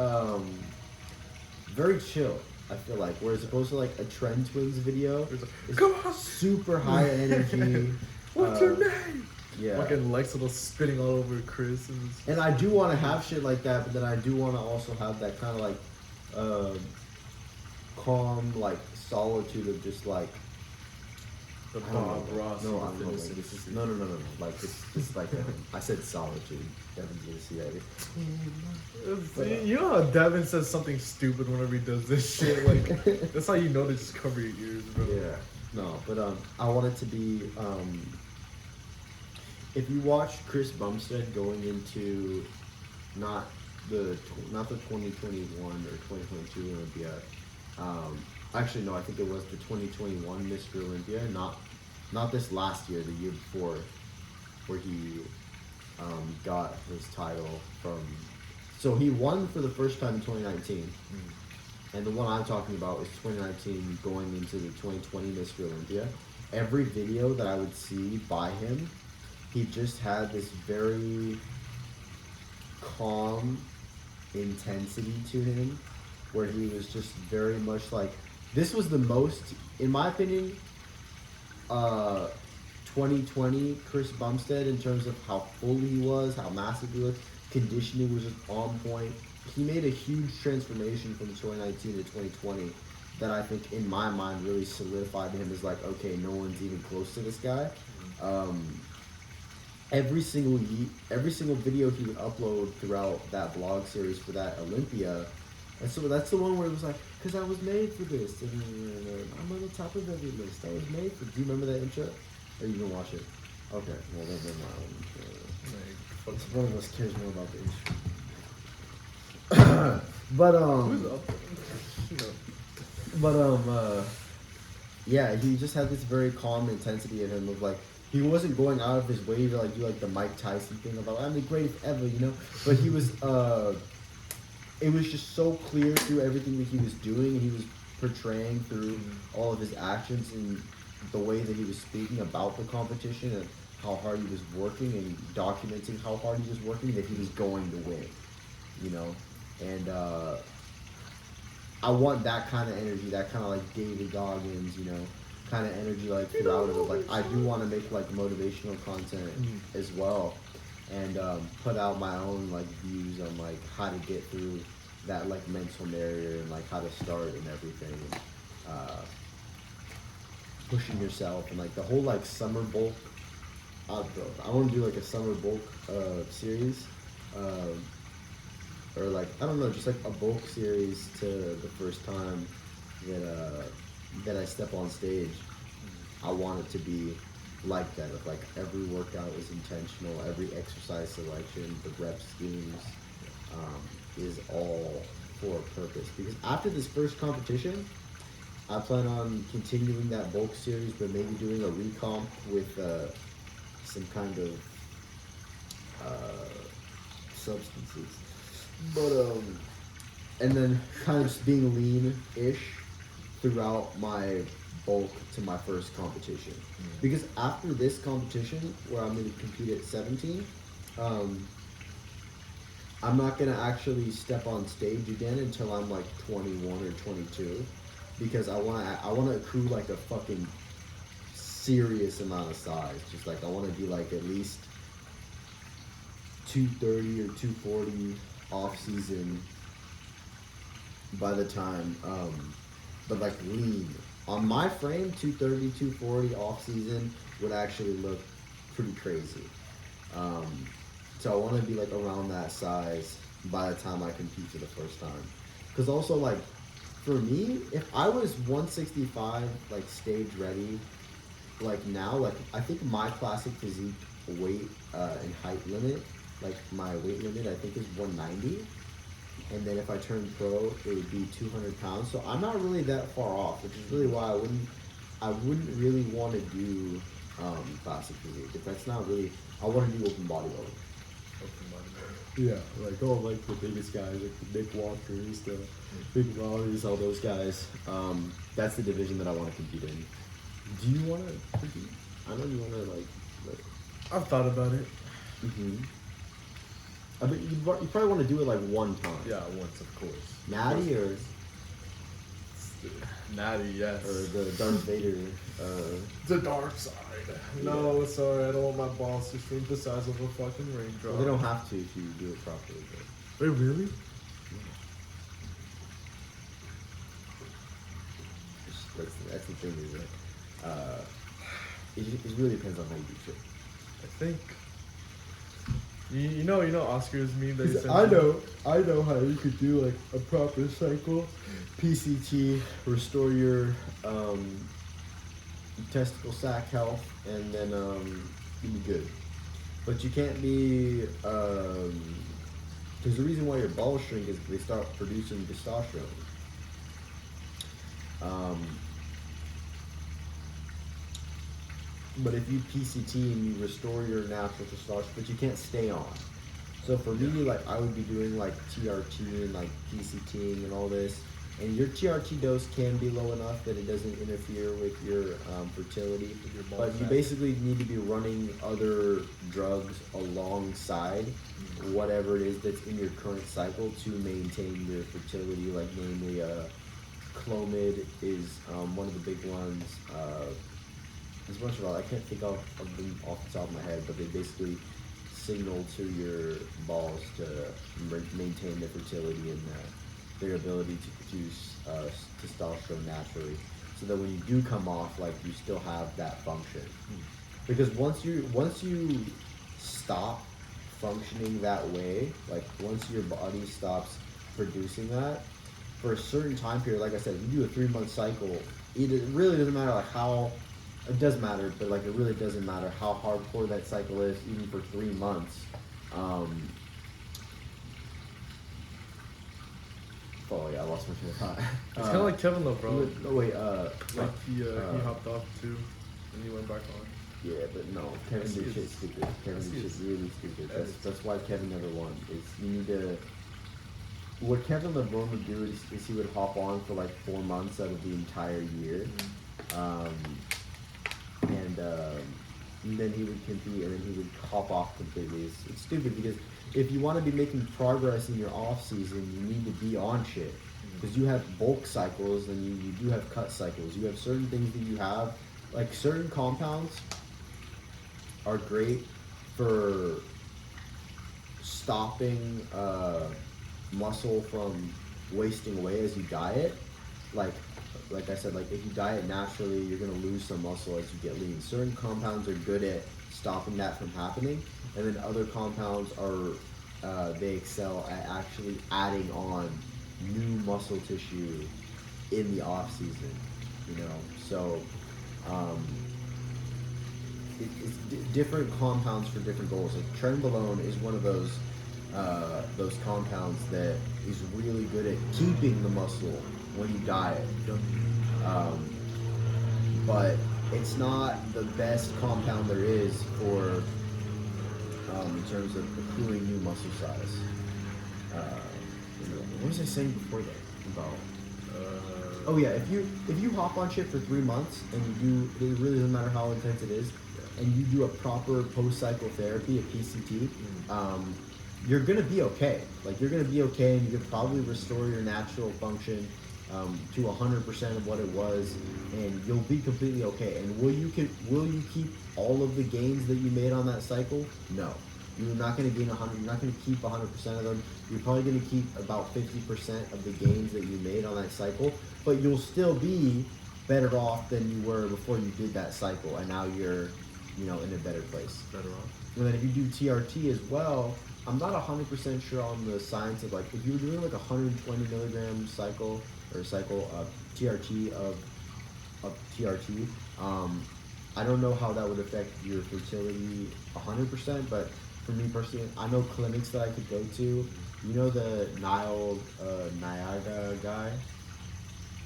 very chill. I feel like whereas opposed to like a Trend Twins video, it's Come on, super high energy. What's your name? Yeah. Fucking Lexitol spitting all over Chris. And I do want to have shit like that, but then I do want to also have that kind of like calm, like solitude of just like The I don't Bob know. Ross. No, of I'm like, innocence. this is, no. Like it's like I said solitude. Devin's gonna see that. See, you know how Devin says something stupid whenever he does this shit? Like, that's how you know to just cover your ears, bro. Yeah. No, but I want it to be if you watch Chris Bumstead going into not the 2021 or 2022 Olympia. Actually, no, I think it was the 2021 Mr. Olympia, not this last year, the year before, where he got his title from. So he won for the first time in 2019, and the one I'm talking about is 2019 going into the 2020 Mr. Olympia. Every video that I would see by him, he just had this very calm intensity to him, where he was just very much like. This was the most, in my opinion, 2020 Chris Bumstead in terms of how full he was, how massive he was, conditioning was just on point. He made a huge transformation from 2019 to 2020 that I think, in my mind, really solidified him as like, okay, no one's even close to this guy. Every single video he would upload throughout that vlog series for that Olympia. And so that's the one where it was like, because I was made for this. And I'm on the top of every list. I was made for. Do you remember that intro? Or you can watch it? Okay, well, then never mind. This one of us cares more about the intro. But yeah, he just had this very calm intensity in him of like, he wasn't going out of his way to like do like the Mike Tyson thing about I'm the greatest ever, you know. But he was it was just so clear through everything that he was doing, and he was portraying through all of his actions and the way that he was speaking about the competition and how hard he was working and documenting how hard he was working, that he was going to win, you know. And I want that kind of energy, that kind of like David Goggins, you know, kind of energy like throughout it. Like I do want to make like motivational content as well, and put out my own like views on like how to get through that like mental barrier and like how to start and everything, and pushing yourself and like the whole like summer bulk. I want to do like a summer bulk series, or like I don't know, just like a bulk series to the first time that I step on stage. I want it to be like that. Of like every workout is intentional, every exercise selection, the rep schemes is all for a purpose. Because after this first competition, I plan on continuing that bulk series, but maybe doing a recomp with some kind of substances. But and then kind of just being lean-ish throughout my bulk to my first competition. Because after this competition, where I'm going to compete at 17, I'm not going to actually step on stage again until I'm like 21 or 22, because I want to accrue like a fucking serious amount of size. Just like I want to be like at least 230 or 240 off season by the time, but like lean. On my frame, 230, 240 off season would actually look pretty crazy. So I want to be like around that size by the time I compete for the first time. Because also like, for me, if I was 165, like stage ready, like now, like I think my classic physique weight and height limit, like my weight limit, I think is 190. And then if I turn pro, it would be 200 pounds. So I'm not really that far off, which is really why I wouldn't really want to do classic physique. If that's not really, I want to do open bodybuilding. Open bodybuilding. Yeah, like like the biggest guys, like the Nick Walkers, the Big Rollies, all those guys. That's the division that I want to compete in. Do you want to compete? I know you want to like. I've thought about it. I mean, you probably want to do it like one time. Yeah, once of course. Natty or Natty, yes. or the Darth Vader. The dark side. No, sorry, I don't want my balls to shrink the size of a fucking raindrop. Well, they don't have to if you do it properly. But. Wait, really? That's the thing is that it really depends on how you do shit. I think. You know Oscar's meme that he sent I me? know how you could do like a proper cycle, PCT, restore your testicle sac health, and then you'll be good. But you can't be because the reason why your balls shrink is they start producing testosterone. But if you PCT and you restore your natural testosterone, but you can't stay on. So for me, like I would be doing like TRT and like PCTing and all this, and your TRT dose can be low enough that it doesn't interfere with your fertility. But you basically need to be running other drugs alongside whatever it is that's in your current cycle to maintain your fertility. Like namely, Clomid is one of the big ones. There's a bunch of I can't think of them off the top of my head, but they basically signal to your balls to maintain their fertility and their ability to produce testosterone naturally, so that when you do come off, like you still have that function. Because once you stop functioning that way, like once your body stops producing that for a certain time period, like I said, if you do a 3-month cycle, it really doesn't matter like how. It does matter, but like it really doesn't matter how hardcore that cycle is, even for 3 months. Oh yeah, I lost my train of thought. It's kind of like Kevin Love, bro. No wait, Like he hopped off too, and he went back on. yeah, but no, Kevin did shit stupid. Kevin did shit really stupid. That's why Kevin never won. Is you need to. What Kevin LeBron would do is he would hop on for like 4 months out of the entire year. And then he would compete, and then he would hop off completely. It's stupid because if you want to be making progress in your off season, you need to be on shit. Because you have bulk cycles and you do have cut cycles. You have certain things that you have, like certain compounds are great for stopping muscle from wasting away as you diet. Like I said, like if you diet naturally, you're gonna lose some muscle as you get lean. Certain compounds are good at stopping that from happening, and then other compounds are they excel at actually adding on new muscle tissue in the off season. You know, so it's different compounds for different goals. Like trenbolone is one of those compounds that is really good at keeping the muscle when you diet. But it's not the best compound there is for in terms of accruing new muscle size. What was I saying before that about? Oh yeah, if you hop on shit for 3 months and you do, it really doesn't matter how intense it is, and you do a proper post-cycle therapy, a PCT, you're gonna be okay. Like you're gonna be okay, and you can probably restore your natural function to 100% of what it was, and you'll be completely okay. And will you keep all of the gains that you made on that cycle? No. You're not going to gain 100. You're not going to keep 100% of them. You're probably going to keep about 50% of the gains that you made on that cycle, but you'll still be better off than you were before you did that cycle, and now you're, in a better place. Better off. And then if you do TRT as well, I'm not 100% sure on the science of like if you were doing like 120 milligram cycle of TRT of TRT. I don't know how that would affect your fertility 100%, but for me personally, I know clinics that I could go to. You know the Niagara guy?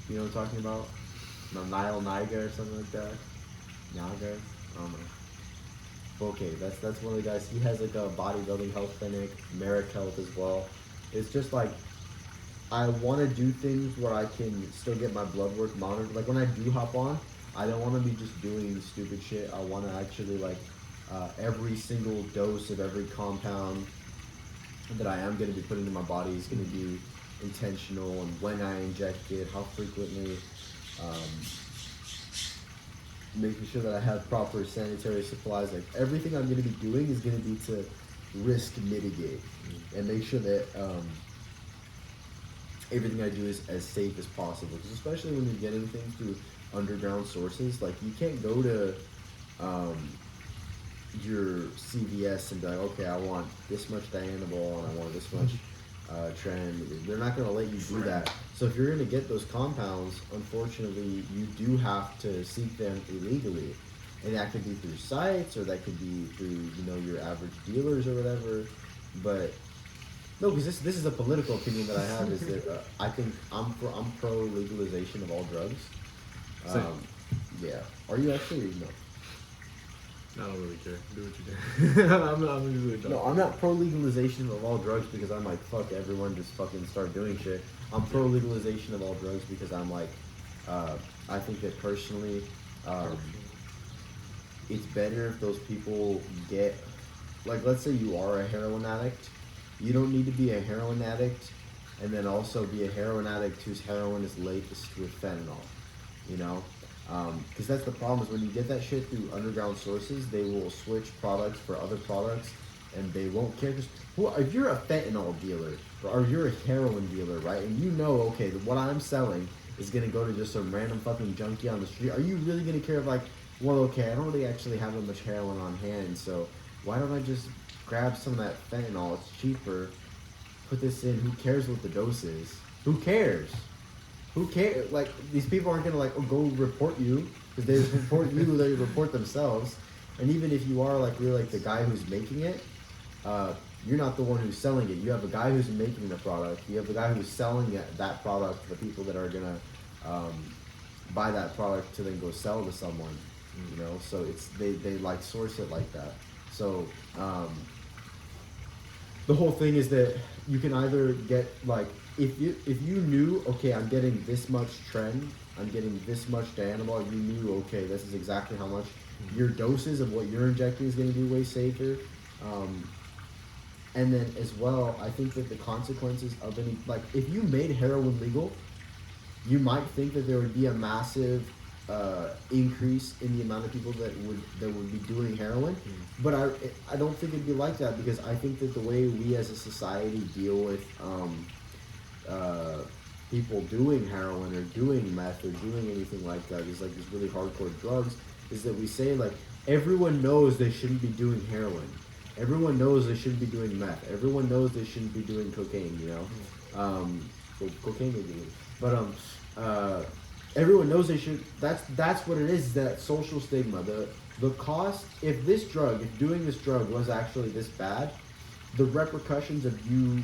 You know what I'm talking about? No, Niagara or something like that? Niagara? I don't know. Okay, that's one of the guys. He has like a bodybuilding health clinic, Merrick Health as well. It's just like I want to do things where I can still get my blood work monitored. Like when I do hop on, I don't want to be just doing stupid shit. I want to actually like every single dose of every compound that I am going to be putting in my body is going to be intentional, and when I inject it, how frequently, um, making sure that I have proper sanitary supplies. Like everything I'm going to be doing is going to be to risk mitigate and make sure that everything I do is as safe as possible. Because especially when you're getting things through underground sources, like you can't go to your CVS and be like, okay, I want this much dianabol and I want this much trend. They're not going to let you do that. So if you're going to get those compounds, unfortunately, you do have to seek them illegally. And that could be through sites, or that could be through, your average dealers or whatever. But no, because this is a political opinion that I have, is that I think I'm pro legalization of all drugs. Yeah. Are you actually? No. I don't really care. Do what you do. I'm usually done. No, I'm not pro legalization of all drugs because I'm like, fuck everyone, just fucking start doing shit. I'm pro legalization of all drugs because I'm like, I think that personally, it's better if those people get, like, let's say you are a heroin addict. You don't need to be a heroin addict and then also be a heroin addict whose heroin is laced with fentanyl, because that's the problem, is when you get that shit through underground sources, they will switch products for other products, and they won't care. Because if you're a fentanyl dealer or you're a heroin dealer, right, and okay, what I'm selling is gonna go to just some random fucking junkie on the street, are you really gonna care if, like, well, okay, I don't really actually have that much heroin on hand, so why don't I just grab some of that fentanyl? It's cheaper. Put this in. Who cares what the dose is? Who cares? Who cares? Like, these people aren't gonna go report you, because they report you, they report themselves. And even if you are really the guy who's making it, you're not the one who's selling it. You have a guy who's making the product. You have a guy who's selling that product to the people that are gonna buy that product to then go sell to someone. So it's they source it like that. So the whole thing is that you can either get if you knew, okay, I'm getting this much trend, I'm getting this much dianabol, you knew, okay, this is exactly how much. Your doses of what you're injecting is going to be way safer. And then as well, I think that the consequences of any, if you made heroin legal, you might think that there would be a massive increase in the amount of people that would be doing heroin, but I don't think it'd be like that, because I think that the way we as a society deal with people doing heroin or doing meth or doing anything like that, is these really hardcore drugs, is that we say everyone knows they shouldn't be doing heroin, everyone knows they shouldn't be doing meth, everyone knows they shouldn't be doing cocaine, cocaine maybe, but everyone knows they should. That's what it is. That social stigma. The cost. If doing this drug was actually this bad, the repercussions of you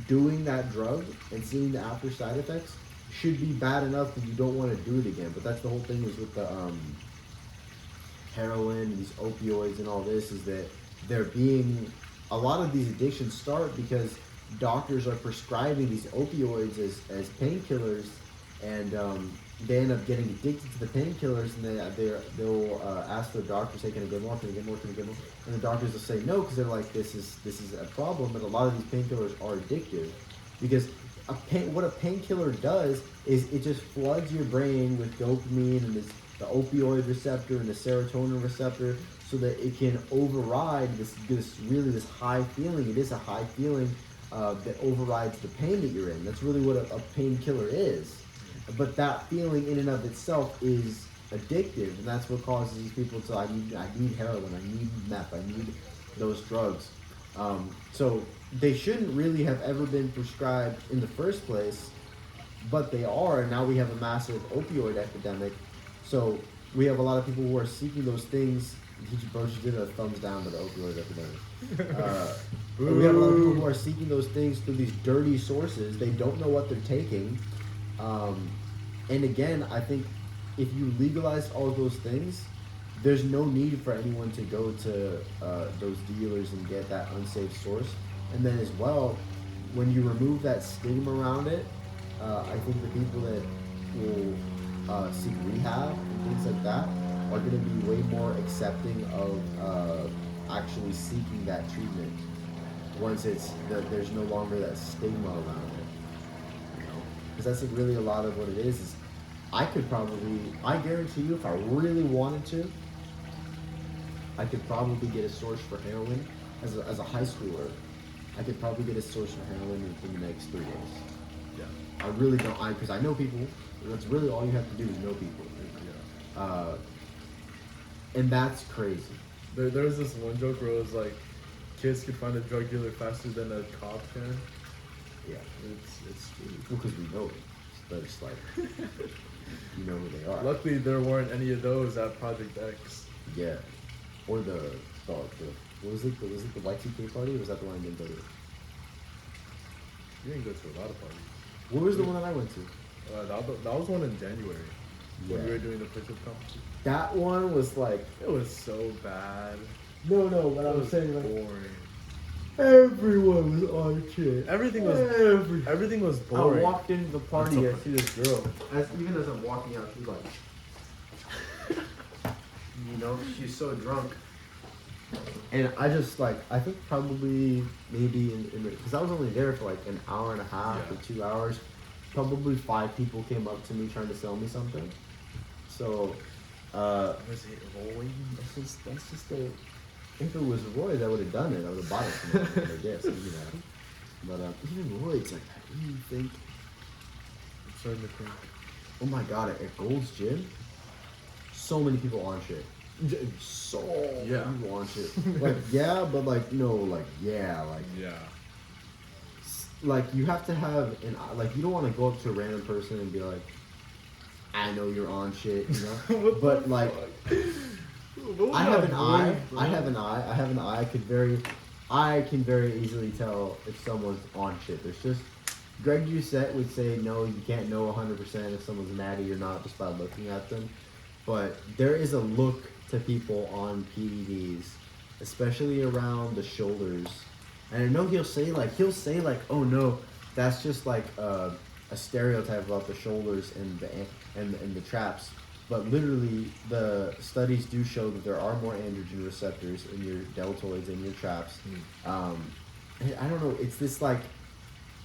doing that drug and seeing the after side effects should be bad enough that you don't want to do it again. But that's the whole thing, is with the heroin and these opioids and all this, is that a lot of these addictions start because doctors are prescribing these opioids as painkillers. And they end up getting addicted to the painkillers, and they'll ask their doctors, "Hey, can I get more? Can I get more? Can I get more?" And the doctors will say no, because they're like, "This is a problem." But a lot of these painkillers are addictive, because what a painkiller does is it just floods your brain with dopamine and the opioid receptor and the serotonin receptor, so that it can override this high feeling. It is a high feeling that overrides the pain that you're in. That's really what a painkiller is. But that feeling in and of itself is addictive, and that's what causes these people to, I need heroin, I need meth, I need those drugs. So they shouldn't really have ever been prescribed in the first place, but they are, and now we have a massive opioid epidemic. So we have a lot of people who are seeking those things. Bro, just did a thumbs down to the opioid epidemic. We have a lot of people who are seeking those things through these dirty sources. They don't know what they're taking. And again, I think if you legalize all those things, there's no need for anyone to go to those dealers and get that unsafe source. And then as well, when you remove that stigma around it, I think the people that will seek rehab and things like that are going to be way more accepting of actually seeking that treatment once there's no longer that stigma around it. You know, because that's really a lot of what it is I guarantee you, if I really wanted to, I could probably get a source for heroin as a high schooler. I could probably get a source for heroin in the next 3 days. Yeah. I really don't, because I know people. That's really all you have to do is know people. Yeah. And that's crazy. There was this one joke where it was like, kids could find a drug dealer faster than a cop can. Yeah. It's Because we know it. But it's like, you know who they are. Luckily, there weren't any of those at Project X. Yeah. Or the what was it? Was it the Y2K party? Or was that the one I didn't go to? You didn't go to a lot of parties. What was the one that I went to? That was one in January. Yeah. When we were doing the push-up competition. That one was like, It was so bad. no, but I It was was saying like boring. everyone was on shit. Everything was I boring. walked into the party. I That's see this girl. Even as I'm walking out, she's like, you know, she's so drunk. And I just like, I think probably maybe because I was only there for like an hour and a half Yeah. or 2 hours. Probably 5 people came up to me trying to sell me something. So, Was it Roy? that's just a. If it was Roy that would have done it, I would have bought it from him, I guess. You know. But even Roy, it's like, I really think. I'm starting to think. Oh my god, at Gold's Gym, so many people on shit. So Yeah. many people on shit. Like, yeah, but like, no, like, yeah, like. Yeah. Like, you have to have like, you don't want to go up to a random person and be like, I know you're on shit, you know? But like, I have an eye. I can very easily tell if someone's on shit. There's just, Greg Doucette would say, no, you can't know 100% if someone's natty or not just by looking at them. But there is a look to people on PEDs, especially around the shoulders. And I know he'll say like, oh no, that's just like a stereotype about the shoulders and the traps. But literally, the studies do show that there are more androgen receptors in your deltoids and your traps. And I don't know, it's this like,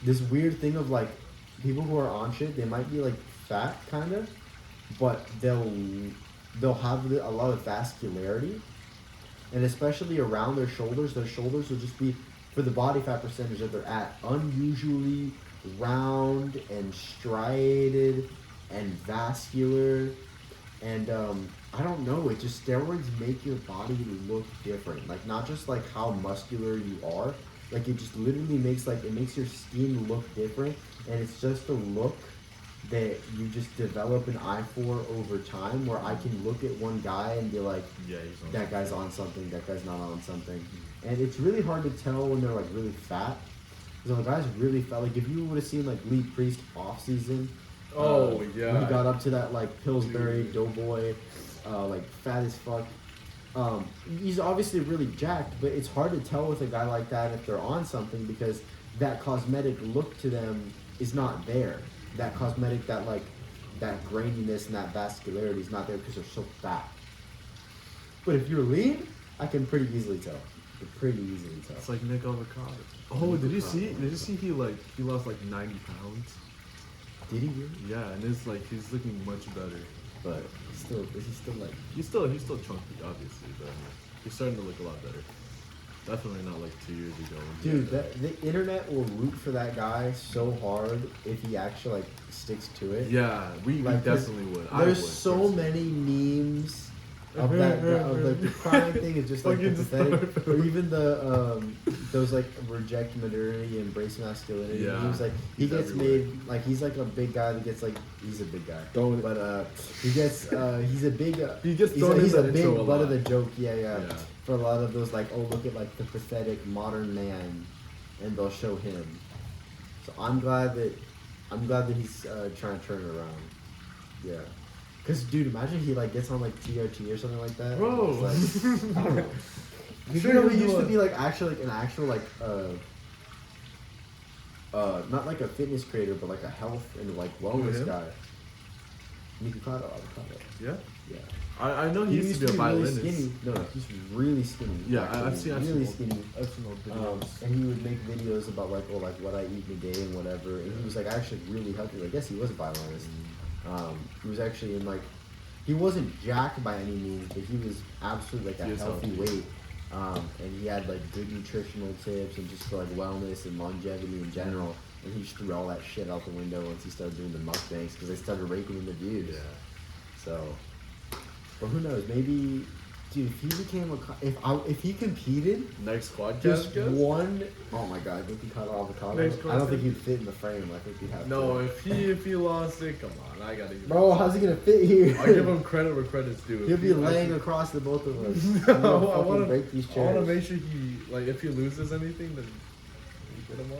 this weird thing of like, people who are on shit, they might be like fat kind of, but they'll have a lot of vascularity. And especially around their shoulders will just be, for the body fat percentage that they're at, unusually round and striated and vascular. And I don't know, it just, steroids make your body look different. Like, not just like how muscular you are, like it just literally makes your skin look different. And it's just a look that you just develop an eye for over time, where I can look at one guy and be like, Yeah, he's on that guy's on something, that guy's not on something. And it's really hard to tell when they're like really fat. Because if a guy's really fat, like if you would have seen like Lee Priest off season, Oh, yeah. when he got up to that like Pillsbury Doughboy, like fat as fuck. He's obviously really jacked, but it's hard to tell with a guy like that if they're on something, because that cosmetic look to them is not there. That cosmetic, that graininess and that vascularity is not there because they're so fat. But if you're lean, I can pretty easily tell. It's like Nick Avocado. Oh, did you see he lost like 90 pounds? Did he really? Yeah, and it's like he's looking much better. But still, is he still like? He's still chunky, obviously, but he's starting to look a lot better. Definitely not like 2 years ago. Dude, the internet will root for that guy so hard if he actually like sticks to it. Yeah, we definitely would. There's so many memes of that of like the crying thing is just like pathetic, or even the those like reject modernity, embrace masculinity. Yeah, He was like he gets everywhere. made like he's like a big guy that gets like he's a big guy. Don't- But he gets he's a big He gets he's thrown he's in a the big intro a butt of lot. the joke. Yeah. Yeah. For a lot of those like, oh, look at like the pathetic modern man, and they'll show him. So I'm glad that he's trying to turn it around. Yeah. Cause dude, imagine he like gets on like TRT or something like that. Bro. It's like, I don't know. Sure, You know, he he used to would. be like actually like an actual like not like a fitness creator, but like a health and like wellness him? guy. Avocado. Yeah. Yeah. I know he used to be a really violinist. skinny. No, he's really skinny. Yeah, actually. I've really seen skinny. I've seen old videos. And he would make videos about like, oh, like what I eat in a day and whatever. And he was like actually really healthy. Like, yes, he was a violinist. He was actually in like, he wasn't jacked by any means, but he was absolutely like a healthy weight. And he had like good nutritional tips and just for like wellness and longevity in general. And he just threw all that shit out the window once he started doing the mukbangs because they started raking in the views. Yeah. So, but who knows? Maybe, dude, if he became if he competed, Next Quadcast just guest? one. Oh my god, I think he caught avocado. Next I don't think Quadcast? he'd fit in the frame. I think he'd have. No, to. if he lost it, come on, I gotta give Bro, him. how's he gonna fit here? I'll give him credit where credit's due. He'll If be he laying actually- across the both of us. No, I want to break these I want chairs. to make sure he like if he loses anything, then we get him on.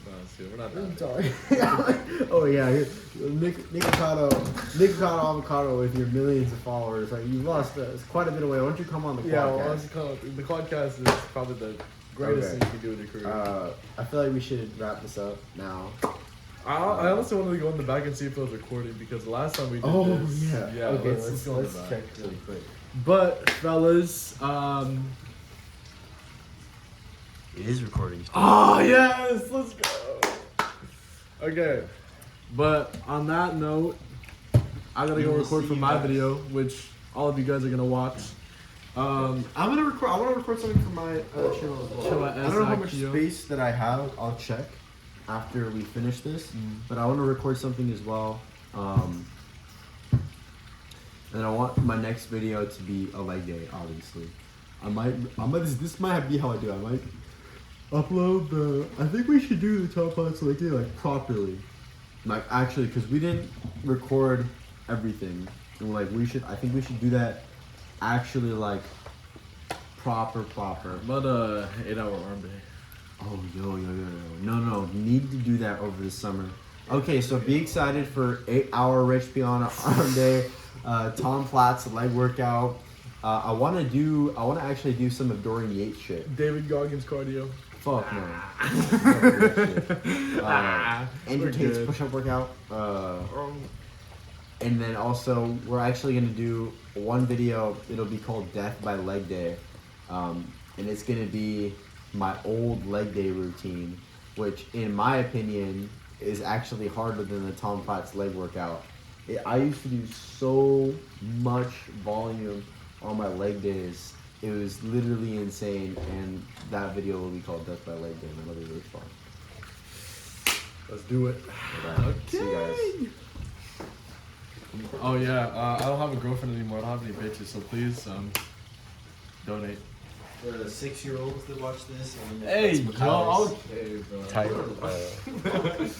No, see, we're not I'm that. sorry. Oh yeah, Nick Avocado with your millions of followers. Like you lost quite a bit of weight. Why don't you come on the Yeah, podcast? well, the Quadcast is probably the greatest Okay. thing you can do in your career. I feel like we should wrap this up now. I also wanted to go in the back and see if it was recording because the last time we did Oh this. yeah. Okay, let's go in the let's back. check really quick. But fellas, It is recording. oh yes, let's go. Okay, but on that note, I gotta We go will record see for you my guys. video, which all of you guys are gonna watch. I'm gonna record. I want to record something for my channel as well. I don't know how much space that I have. I'll check after we finish this. But I want to record something as well. And I want my next video to be a leg day, obviously. This might be how I do it. I might upload I think we should do the top parts leg day like properly. Like actually, because we didn't record everything. And like I think we should do that actually like proper. About 8-hour arm day. Oh, yo. No. Need to do that over the summer. Okay, so be excited for 8-hour Rich Piana arm day. Tom Platt's leg workout. I want to actually do some of Dorian Yates shit. David Goggins cardio. Fuck no. Andrew We're Tate's good. push-up workout. And then also, we're actually going to do one video. It'll be called Death by Leg Day. And it's going to be my old leg day routine, which in my opinion is actually harder than the Tom Platt's leg workout. I used to do so much volume on my leg days. It was literally insane. And that video will be called Death by Leg Day. And that'll be really fun. Let's do it. Okay. See you guys. Oh yeah, I don't have a girlfriend anymore. I don't have any bitches, so please donate. For the 6-year-olds that watch this, and Hey, that's yo, Macaulay's. okay, bro. Tight.